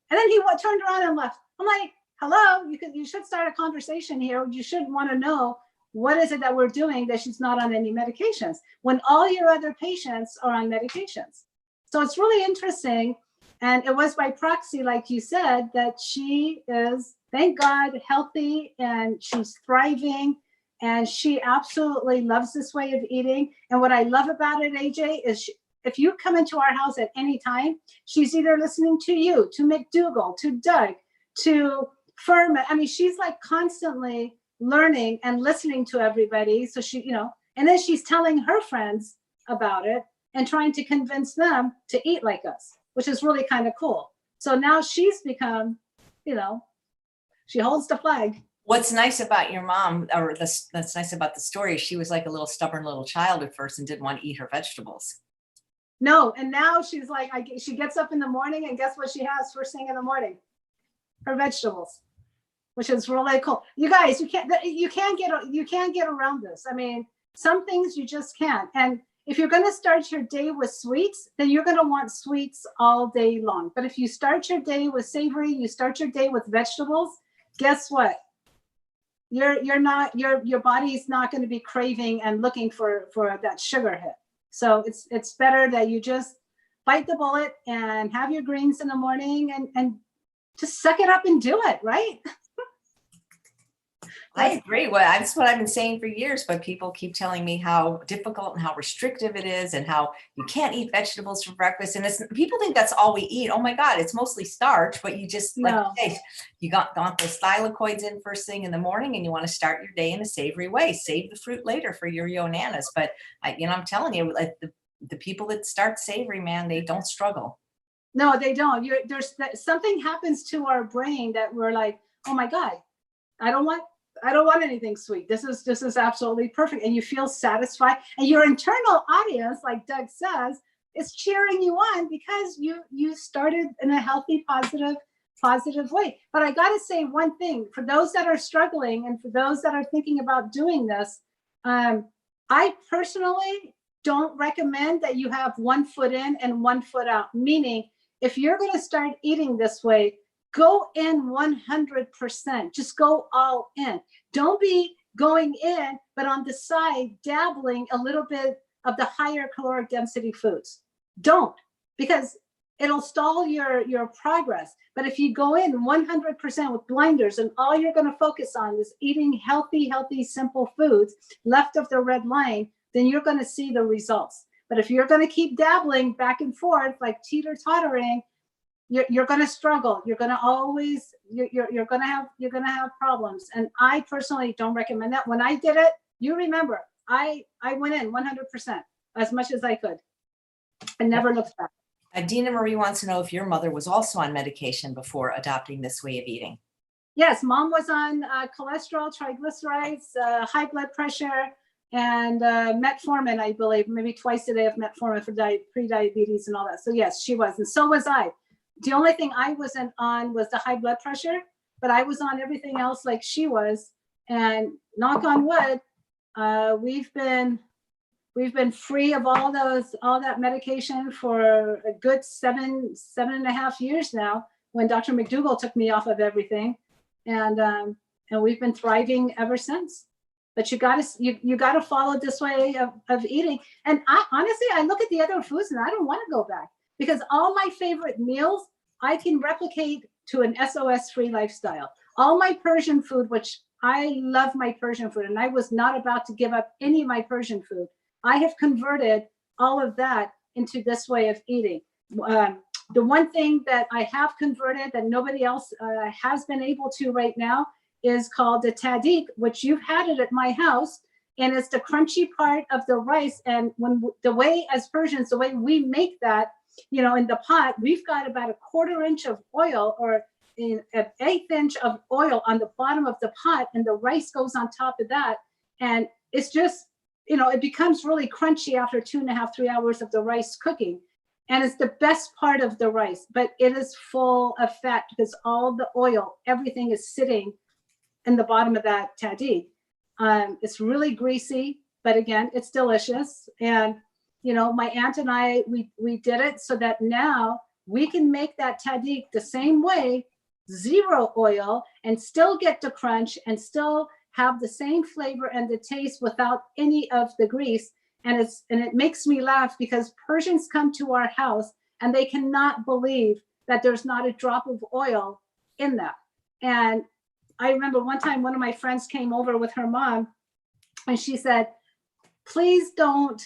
And then he turned around and left. I'm like, hello, you should start a conversation here. You should want to know what is it that we're doing that she's not on any medications when all your other patients are on medications. So it's really interesting. And it was by proxy, like you said, that she is, thank God, healthy and she's thriving. And she absolutely loves this way of eating. And what I love about it, AJ, is if you come into our house at any time, she's either listening to you, to McDougall, to Doug, to Furman. I mean, she's like constantly learning and listening to everybody. So she, and then she's telling her friends about it and trying to convince them to eat like us, which is really kind of cool. So now she's become, she holds the flag. What's nice about your mom, or that's nice about the story, is she was like a little stubborn little child at first and didn't want to eat her vegetables. No, and now she's like, she gets up in the morning and guess what she has first thing in the morning? Her vegetables, which is really cool. You guys, you can't get around this. I mean, some things you just can't. And if you're going to start your day with sweets, then you're going to want sweets all day long. But if you start your day with savory, you start your day with vegetables, guess what? Your body's not going to be craving and looking for that sugar hit. So it's better that you just bite the bullet and have your greens in the morning and just suck it up and do it, right? I agree. Well, that's what I've been saying for years, but people keep telling me how difficult and how restrictive it is and how you can't eat vegetables for breakfast. And people think that's all we eat. Oh my God, it's mostly starch, but you just, like you say, you got those thylakoids in first thing in the morning and you want to start your day in a savory way. Save the fruit later for your yonanas. But I'm telling you, like the people that start savory, man, they don't struggle. No, they don't. There's something happens to our brain that we're like, oh my God, I don't want anything sweet. This is absolutely perfect. And you feel satisfied. And your internal audience, like Doug says, is cheering you on because you started in a healthy, positive way. But I got to say one thing for those that are struggling and for those that are thinking about doing this, I personally don't recommend that you have one foot in and one foot out. Meaning, if you're going to start eating this way, go in 100%. Just go all in. Don't be going in, but on the side, dabbling a little bit of the higher caloric density foods. Don't, because it'll stall your progress. But if you go in 100% with blinders and all you're going to focus on is eating healthy, simple foods left of the red line, then you're going to see the results. But if you're going to keep dabbling back and forth, like teeter-tottering, you're going to struggle. You're going to always, you're going to have problems. And I personally don't recommend that. When I did it, you remember, I went in 100% as much as I could and never looked back. Dina Marie wants to know if your mother was also on medication before adopting this way of eating. Yes, mom was on cholesterol, triglycerides, high blood pressure, and metformin, I believe, maybe twice a day of metformin for pre-diabetes and all that. So yes, she was, and so was I. The only thing I wasn't on was the high blood pressure, but I was on everything else like she was. And knock on wood, we've been free of all that medication for a good seven and a half years now. When Dr. McDougall took me off of everything, and we've been thriving ever since. But you gotta follow this way of eating. And I look at the other foods and I don't want to go back. Because all my favorite meals, I can replicate to an SOS-free lifestyle. All my Persian food, which I love my Persian food, and I was not about to give up any of my Persian food. I have converted all of that into this way of eating. The one thing that I have converted that nobody else has been able to right now is called the tahdig, which you've had it at my house. and it's the crunchy part of the rice. And the way, as Persians, the way we make that, in the pot, we've got about 1/4 inch of oil, or an 1/8 inch of oil on the bottom of the pot, and the rice goes on top of that. And it's just, it becomes really crunchy after 2.5, 3 hours of the rice cooking. And it's the best part of the rice, but it is full of fat because all the oil, everything is sitting in the bottom of that tahdig. It's really greasy, but again, it's delicious. And, my aunt and I, we did it so that now we can make that tahdig the same way, 0 oil, and still get the crunch and still have the same flavor and the taste without any of the grease. And it makes me laugh because Persians come to our house and they cannot believe that there's not a drop of oil in that. And I remember one time one of my friends came over with her mom, and she said, please don't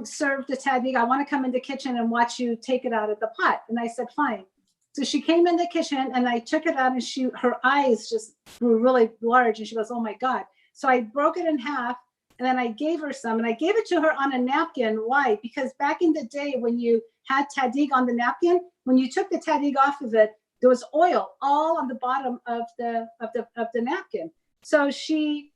serve the tahdig. I want to come in the kitchen and watch you take it out of the pot. And I said, fine. So she came in the kitchen and I took it out, and her eyes just grew really large, and she goes, oh my God. So I broke it in half, and then I gave her some, and I gave it to her on a napkin. Why? Because back in the day when you had tahdig on the napkin, when you took the tahdig off of it, there was oil all on the bottom of the napkin. So she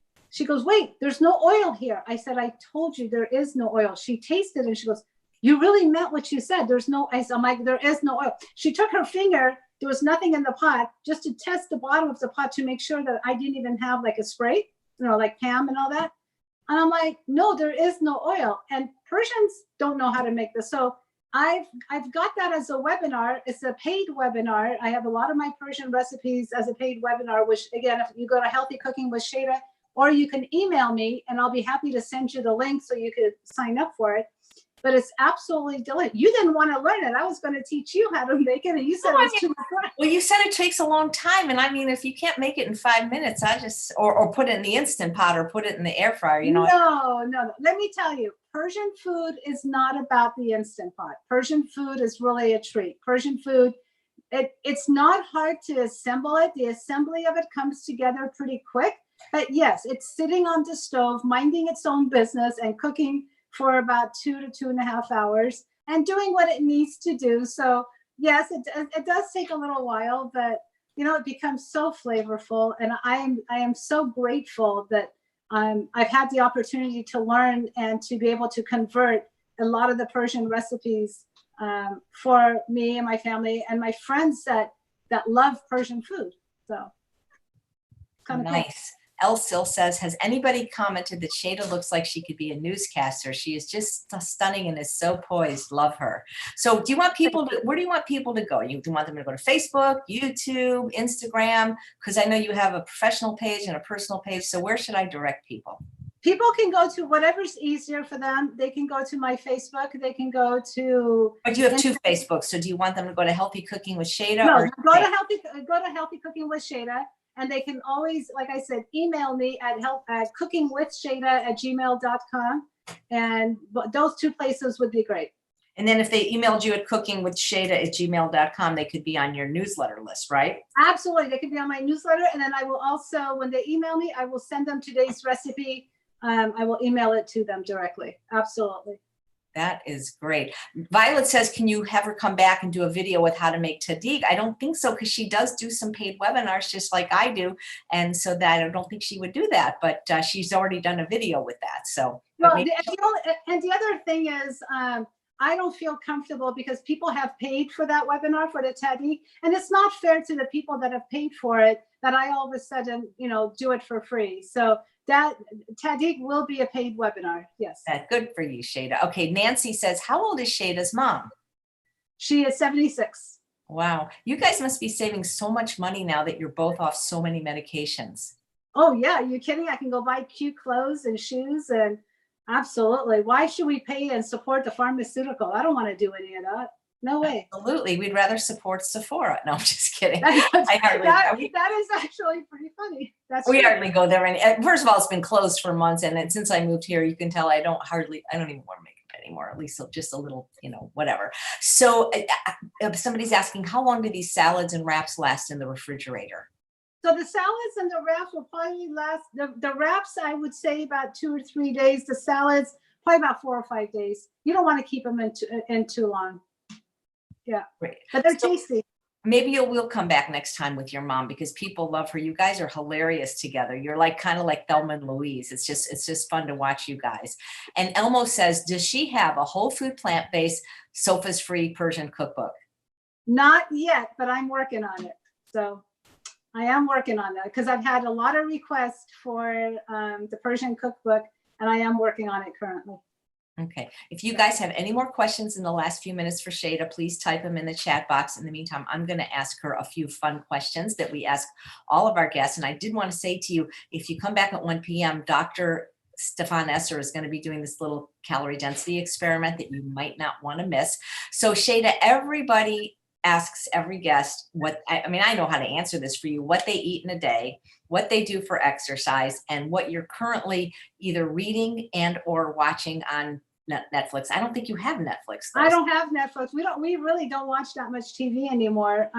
goes, wait, there's no oil here. I said, I told you there is no oil. She tasted it and she goes, you really meant what you said. There's no, I'm like, there is no oil. She took her finger, there was nothing in the pot, just to test the bottom of the pot to make sure that I didn't even have like a spray, like Pam and all that. And I'm like, no, there is no oil. And Persians don't know how to make this. So I've got that as a webinar. It's a paid webinar. I have a lot of my Persian recipes as a paid webinar, which again, if you go to Healthy Cooking with Shayda, or you can email me and I'll be happy to send you the link so you could sign up for it. But it's absolutely delicious. You didn't want to learn it. I was going to teach you how to make it, and you said it was too much work. Well, you said it takes a long time, and I mean, if you can't make it in 5 minutes, or put it in the Instant Pot or put it in the air fryer, No. Let me tell you, Persian food is not about the Instant Pot. Persian food is really a treat. Persian food, it's not hard to assemble it. The assembly of it comes together pretty quick. But yes, it's sitting on the stove, minding its own business and cooking for about 2 to 2.5 hours and doing what it needs to do. So yes, it does take a little while, but it becomes so flavorful. And I am so grateful that I've had the opportunity to learn and to be able to convert a lot of the Persian recipes for me and my family and my friends that love Persian food. So kind of nice. cool. Elsil says, has anybody commented that Shayda looks like she could be a newscaster? She is just stunning and is so poised. Love her. So where do you want people to go? Do you want them to go to Facebook, YouTube, Instagram? Because I know you have a professional page and a personal page. So where should I direct people? People can go to whatever's easier for them. They can go to my Facebook. They can go to. But you have 2 Facebooks. So do you want them to go to Healthy Cooking with Shayda? No, go to Healthy Cooking with Shayda. And they can always, like I said, email me at cookingwithshayda@gmail.com. And those 2 places would be great. And then if they emailed you at cookingwithshayda@gmail.com, they could be on your newsletter list, right? Absolutely. They could be on my newsletter. And then I will also, when they email me, I will send them today's recipe. I will email it to them directly. Absolutely. That is great. Violet says, can you have her come back and do a video with how to make tahdig? I don't think so, because she does do some paid webinars just like I do. And so that I don't think she would do that, but she's already done a video with that. So, well, the other thing is, I don't feel comfortable because people have paid for that webinar for the tahdig, and it's not fair to the people that have paid for it that I all of a sudden, do it for free. So that tahdig will be a paid webinar. Yes. Good for you, Shayda. Okay. Nancy says, how old is Shayda's mom? She is 76. Wow. You guys must be saving so much money now that you're both off so many medications. Oh yeah. Are you kidding? I can go buy cute clothes and shoes, and absolutely. Why should we pay and support the pharmaceutical? I don't want to do any of that. No way. Absolutely. We'd rather support Sephora. No, I'm just kidding. That is actually pretty funny. We hardly go there. And first of all, it's been closed for months. And since I moved here, you can tell I don't even want to make it anymore, at least just a little, whatever. So somebody's asking, how long do these salads and wraps last in the refrigerator? So the salads and the wraps will probably last, the wraps, I would say about 2 or 3 days. The salads, probably about 4 or 5 days. You don't want to keep them in too long. Yeah, Great. but they're So tasty. maybe we'll come back next time with your mom because people love her. You guys are hilarious together. You're like kind of like Thelma and Louise. It's just fun to watch you guys. And Elmo says, does she have a whole food plant-based sofas free Persian cookbook? Not yet, but I'm working on it. So I am working on that because I've had a lot of requests for the Persian cookbook, and I am working on it currently. Okay. If you guys have any more questions in the last few minutes for Shayda, please type them in the chat box. In the meantime, I'm going to ask her a few fun questions that we ask all of our guests. And I did want to say to you, if you come back at 1 p.m., Dr. Stefan Esser is going to be doing this little calorie density experiment that you might not want to miss. So Shayda, everybody asks every guest what, I mean, I know how to answer this for you, what they eat in a day, what they do for exercise, and what you're currently either reading and or watching on Netflix. I don't think you have Netflix, though. I don't have Netflix. We really don't watch that much TV anymore.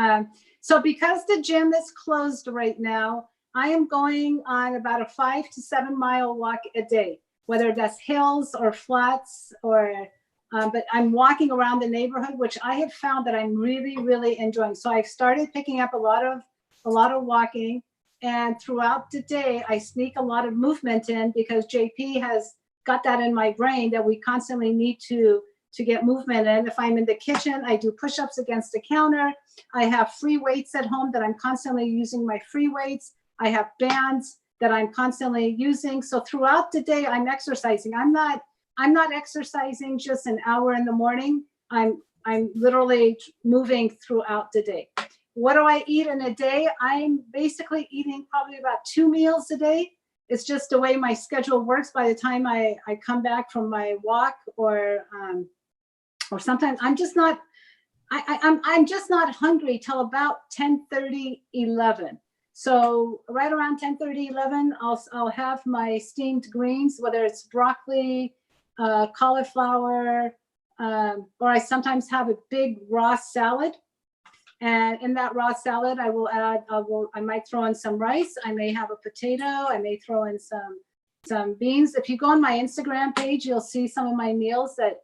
So because the gym is closed right now, I am going on about a 5 to 7 mile walk a day, whether that's hills or flats or but I'm walking around the neighborhood, which I have found that I'm really, really enjoying. So I've started picking up a lot of walking, and throughout the day, I sneak a lot of movement in because JP has got that in my brain that we constantly need to get movement in. If I'm in the kitchen, I do push-ups against the counter. I have free weights at home that I'm constantly using my free weights. I have bands that I'm constantly using. So throughout the day, I'm exercising. I'm not exercising just an hour in the morning. I'm literally moving throughout the day. What do I eat in a day? I'm basically eating probably about 2 meals a day. It's just the way my schedule works. By the time I come back from my walk, or sometimes I'm just not hungry till about 10:30, 11. So right around 10:30, 11, I'll have my steamed greens, whether it's broccoli, cauliflower, or I sometimes have a big raw salad. And in that raw salad, I might throw in some rice. I may have a potato. I may throw in some beans. If you go on my Instagram page, you'll see some of my meals that,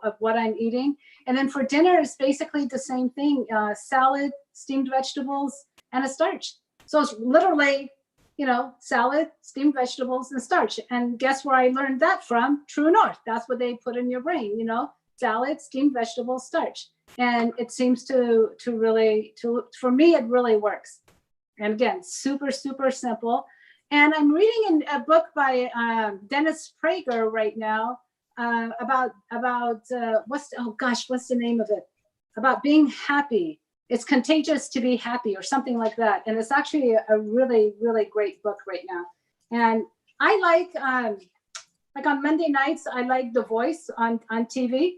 of what I'm eating. And then for dinner, it's basically the same thing, salad, steamed vegetables, and a starch. So it's literally, salad, steamed vegetables, and starch. And guess where I learned that from? True North. That's what they put in your brain, salad, steamed vegetables, starch. And it seems to really, for me, it really works. And again, super, super simple. And I'm reading a book by Dennis Prager right now about what's the name of it? About being happy. It's contagious to be happy, or something like that. And it's actually a really, really great book right now. And I like on Monday nights, I like The Voice on TV,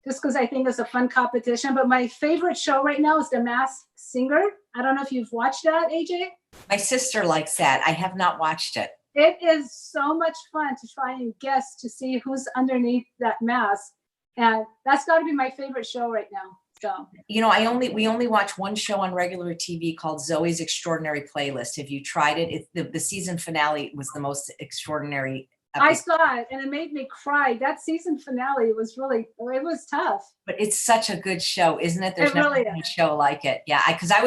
just because I think it's a fun competition. But my favorite show right now is The Masked Singer. I don't know if you've watched that, AJ. My sister likes that. I have not watched it. It is so much fun to try and guess to see who's underneath that mask. And that's got to be my favorite show right now. So, we only watch one show on regular TV called Zoe's Extraordinary Playlist. Have you tried it? The season finale was the most extraordinary episode. I saw it and it made me cry. That season finale was it was tough. But it's such a good show, isn't it? There's never been a show like it. Yeah, because I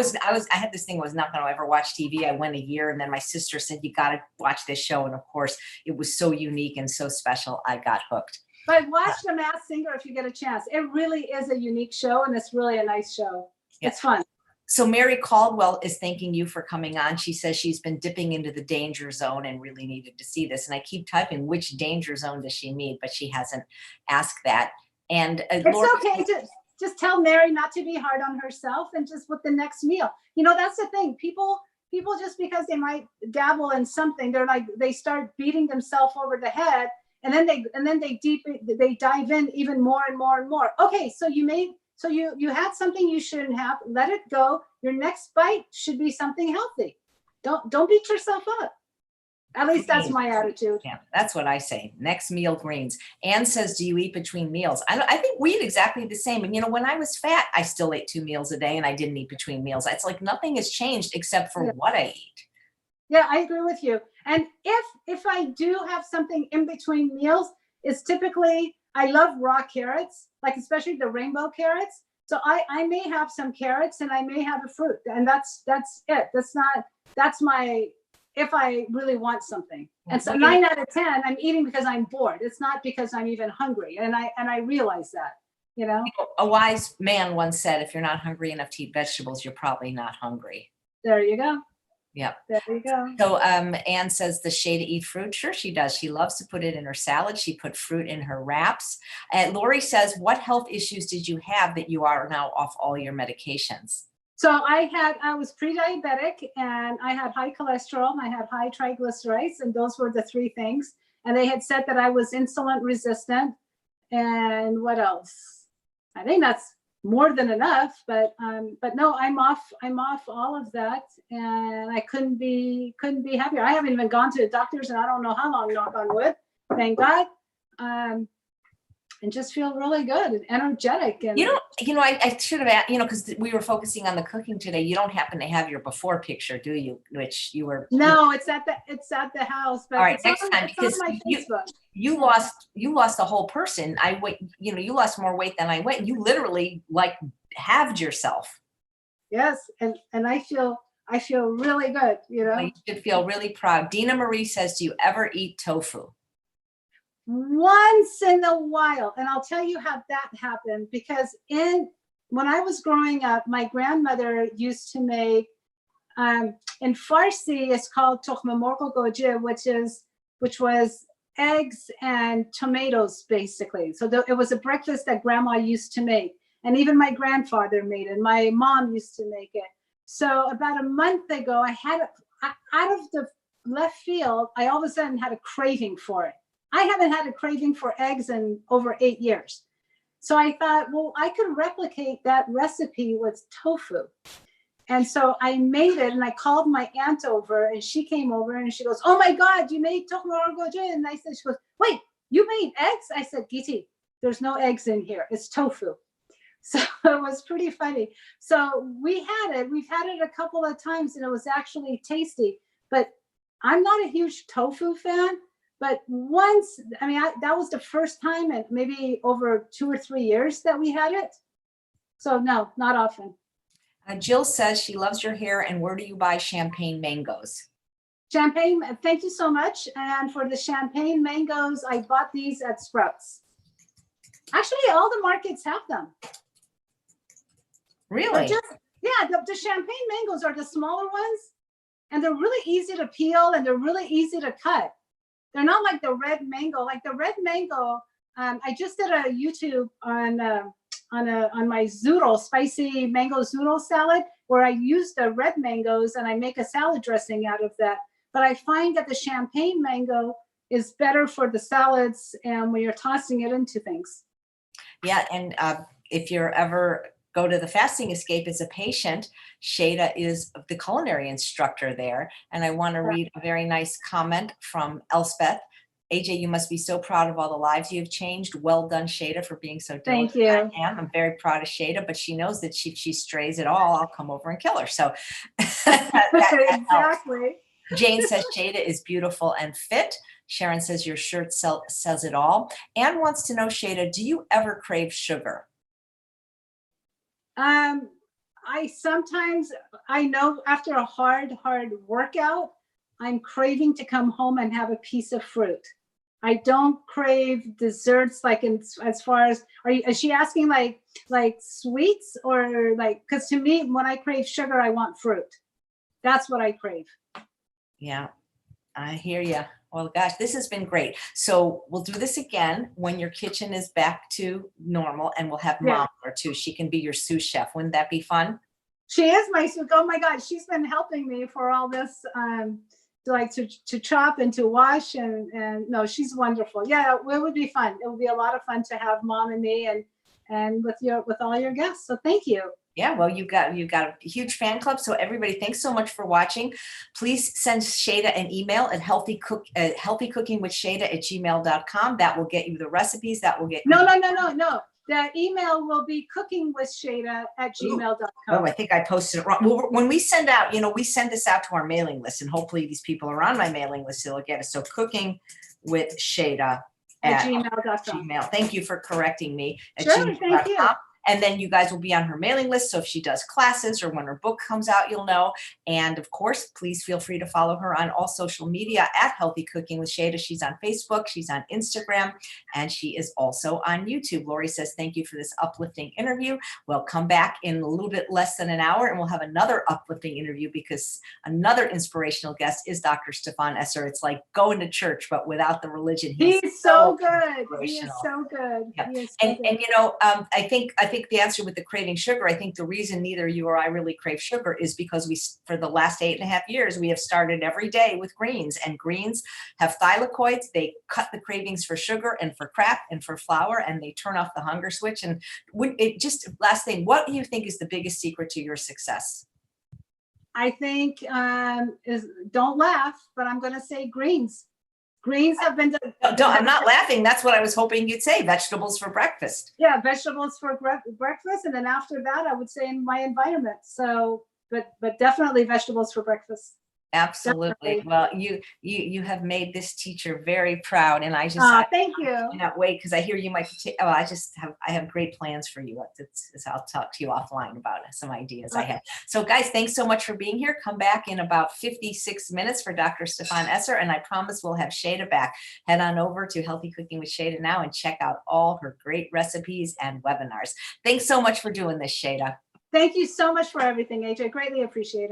had this thing, I was not going to ever watch TV. I went a year, and then my sister said, you got to watch this show. And of course, it was so unique and so special. I got hooked. But watch The Masked Singer if you get a chance. It really is a unique show, and it's really a nice show. Yeah. It's fun. So Mary Caldwell is thanking you for coming on. She says she's been dipping into the danger zone and really needed to see this. And I keep typing, which danger zone does she mean? But she hasn't asked that. And it's okay to just tell Mary not to be hard on herself, and just with the next meal. That's the thing. People just because they might dabble in something, they start beating themselves over the head. And then they dive in even more and more and more. Okay, so you had something you shouldn't have. Let it go. Your next bite should be something healthy. Don't beat yourself up. At least that's my attitude. Yeah, that's what I say. Next meal, greens. Anne says, do you eat between meals? I think we eat exactly the same. And, when I was fat, I still ate 2 meals a day and I didn't eat between meals. It's like nothing has changed except for what I eat. Yeah, I agree with you. And if I do have something in between meals, it's typically, I love raw carrots, like especially the rainbow carrots. So I may have some carrots and I may have a fruit, and that's it. That's my, if I really want something. And so 9 out of 10, I'm eating because I'm bored. It's not because I'm even hungry. And I realize that, A wise man once said, if you're not hungry enough to eat vegetables, you're probably not hungry. There you go. Yep. There you go. So Anne says, does Shayda eat fruit? Sure, she does. She loves to put it in her salad. She put fruit in her wraps. And Lori says, what health issues did you have that you are now off all your medications? So I was pre-diabetic and I had high cholesterol, I had high triglycerides, and those were the 3 things. And they had said that I was insulin resistant. And what else? I think that's more than enough, but no, I'm off all of that, and I couldn't be happier. I haven't even gone to the doctors and I don't know how long, knock on wood, thank God. And just feel really good and energetic. And I should have asked, because we were focusing on the cooking today. You don't happen to have your before picture, do you? Which you were. No, it's at the house. But all right, next time, because you lost the whole person. You lost more weight than I went. You literally halved yourself. Yes, and I feel really good. You should feel really proud. Dina Marie says, do you ever eat tofu? Once in a while. And I'll tell you how that happened, because when I was growing up, my grandmother used to make, in Farsi, it's called tokhme morgh goje, which was eggs and tomatoes, basically. So it was a breakfast that grandma used to make. And even my grandfather made it. My mom used to make it. So about a month ago, I had out of the left field, I all of a sudden had a craving for it. I haven't had a craving for eggs in over 8 years. So I thought, well, I could replicate that recipe with tofu. And so I made it, and I called my aunt over, and she came over and she goes, oh my God, you made tokhme morgh goje. And I said, she goes, wait, you made eggs? I said, Giti, there's no eggs in here. It's tofu. So it was pretty funny. So we've had it a couple of times, and it was actually tasty, but I'm not a huge tofu fan. But once, that was the first time in maybe over 2 or 3 years that we had it. So no, not often. Jill says she loves your hair, and where do you buy champagne mangoes? Champagne, thank you so much. And for the champagne mangoes, I bought these at Sprouts. Actually, all the markets have them. Really? The champagne mangoes are the smaller ones, and they're really easy to peel, and they're really easy to cut. They're not like the red mango. Like the red mango, I just did a YouTube on my zoodle, spicy mango zoodle salad, where I use the red mangoes and I make a salad dressing out of that. But I find that the champagne mango is better for the salads and when you're tossing it into things. Yeah, and if you're ever go to the Fasting Escape as a patient, Shayda is the culinary instructor there. And I want to read a very nice comment from Elspeth. AJ, you must be so proud of all the lives you've changed. Well done, Shayda, for being so diligent. Thank you. I'm very proud of Shayda, but she knows that if she strays at all, I'll come over and kill her. So exactly. Jane says Shayda is beautiful and fit. Sharon says your shirt says it all. Anne wants to know, Shayda, do you ever crave sugar? I know after a hard workout, I'm craving to come home and have a piece of fruit. I don't crave desserts as far as, is she asking like sweets or because to me, when I crave sugar, I want fruit. That's what I crave. Yeah, I hear you. Well, gosh, this has been great. So we'll do this again when your kitchen is back to normal, and we'll have Mom or two. She can be your sous chef. Wouldn't that be fun? She is my sous. Oh my God, she's been helping me for all this, to chop and to wash, and no, she's wonderful. Yeah, it would be fun. It would be a lot of fun to have Mom and me and with all your guests. So thank you. Yeah, well, you've got a huge fan club. So everybody, thanks so much for watching. Please send Shayda an email at healthycookingwithshayda@gmail.com. That will get you the recipes. That will get No, you. no, no, no, no. The email will be cookingwithshayda@gmail.com. Oh, I think I posted it wrong. Well, when we send out, we send this out to our mailing list, and hopefully these people are on my mailing list. They'll get it. So cooking with Shayda At at gmail.com. Gmail. Thank you for correcting me. At Sure, thank you. gmail.com. And then you guys will be on her mailing list. So if she does classes or when her book comes out, you'll know. And of course, please feel free to follow her on all social media at Healthy Cooking with Shayda. She's on Facebook, she's on Instagram, and she is also on YouTube. Lori says, thank you for this uplifting interview. We'll come back in a little bit less than an hour and we'll have another uplifting interview because another inspirational guest is Dr. Stefan Esser. It's like going to church, but without the religion. He's so good. He is so good. Yeah. He is so good. And I think the answer with the craving sugar, I think the reason neither you or I really crave sugar is because for the last 8.5 years, we have started every day with greens, and greens have thylakoids. They cut the cravings for sugar and for crap and for flour, and they turn off the hunger switch. And last thing, what do you think is the biggest secret to your success? I think is don't laugh, but I'm going to say greens. Greens have been done. I'm not laughing. That's what I was hoping you'd say. Vegetables for breakfast. Yeah, vegetables for breakfast, and then after that, I would say in my environment. So, but definitely vegetables for breakfast. Absolutely. Definitely. Well, you have made this teacher very proud, and I just thank you. I cannot wait because I hear you might. I have great plans for you. I'll talk to you offline about some ideas I have. So, guys, thanks so much for being here. Come back in about 56 minutes for Dr. Stefan Esser, and I promise we'll have Shayda back. Head on over to Healthy Cooking with Shayda now and check out all her great recipes and webinars. Thanks so much for doing this, Shayda. Thank you so much for everything, AJ. Greatly appreciate it.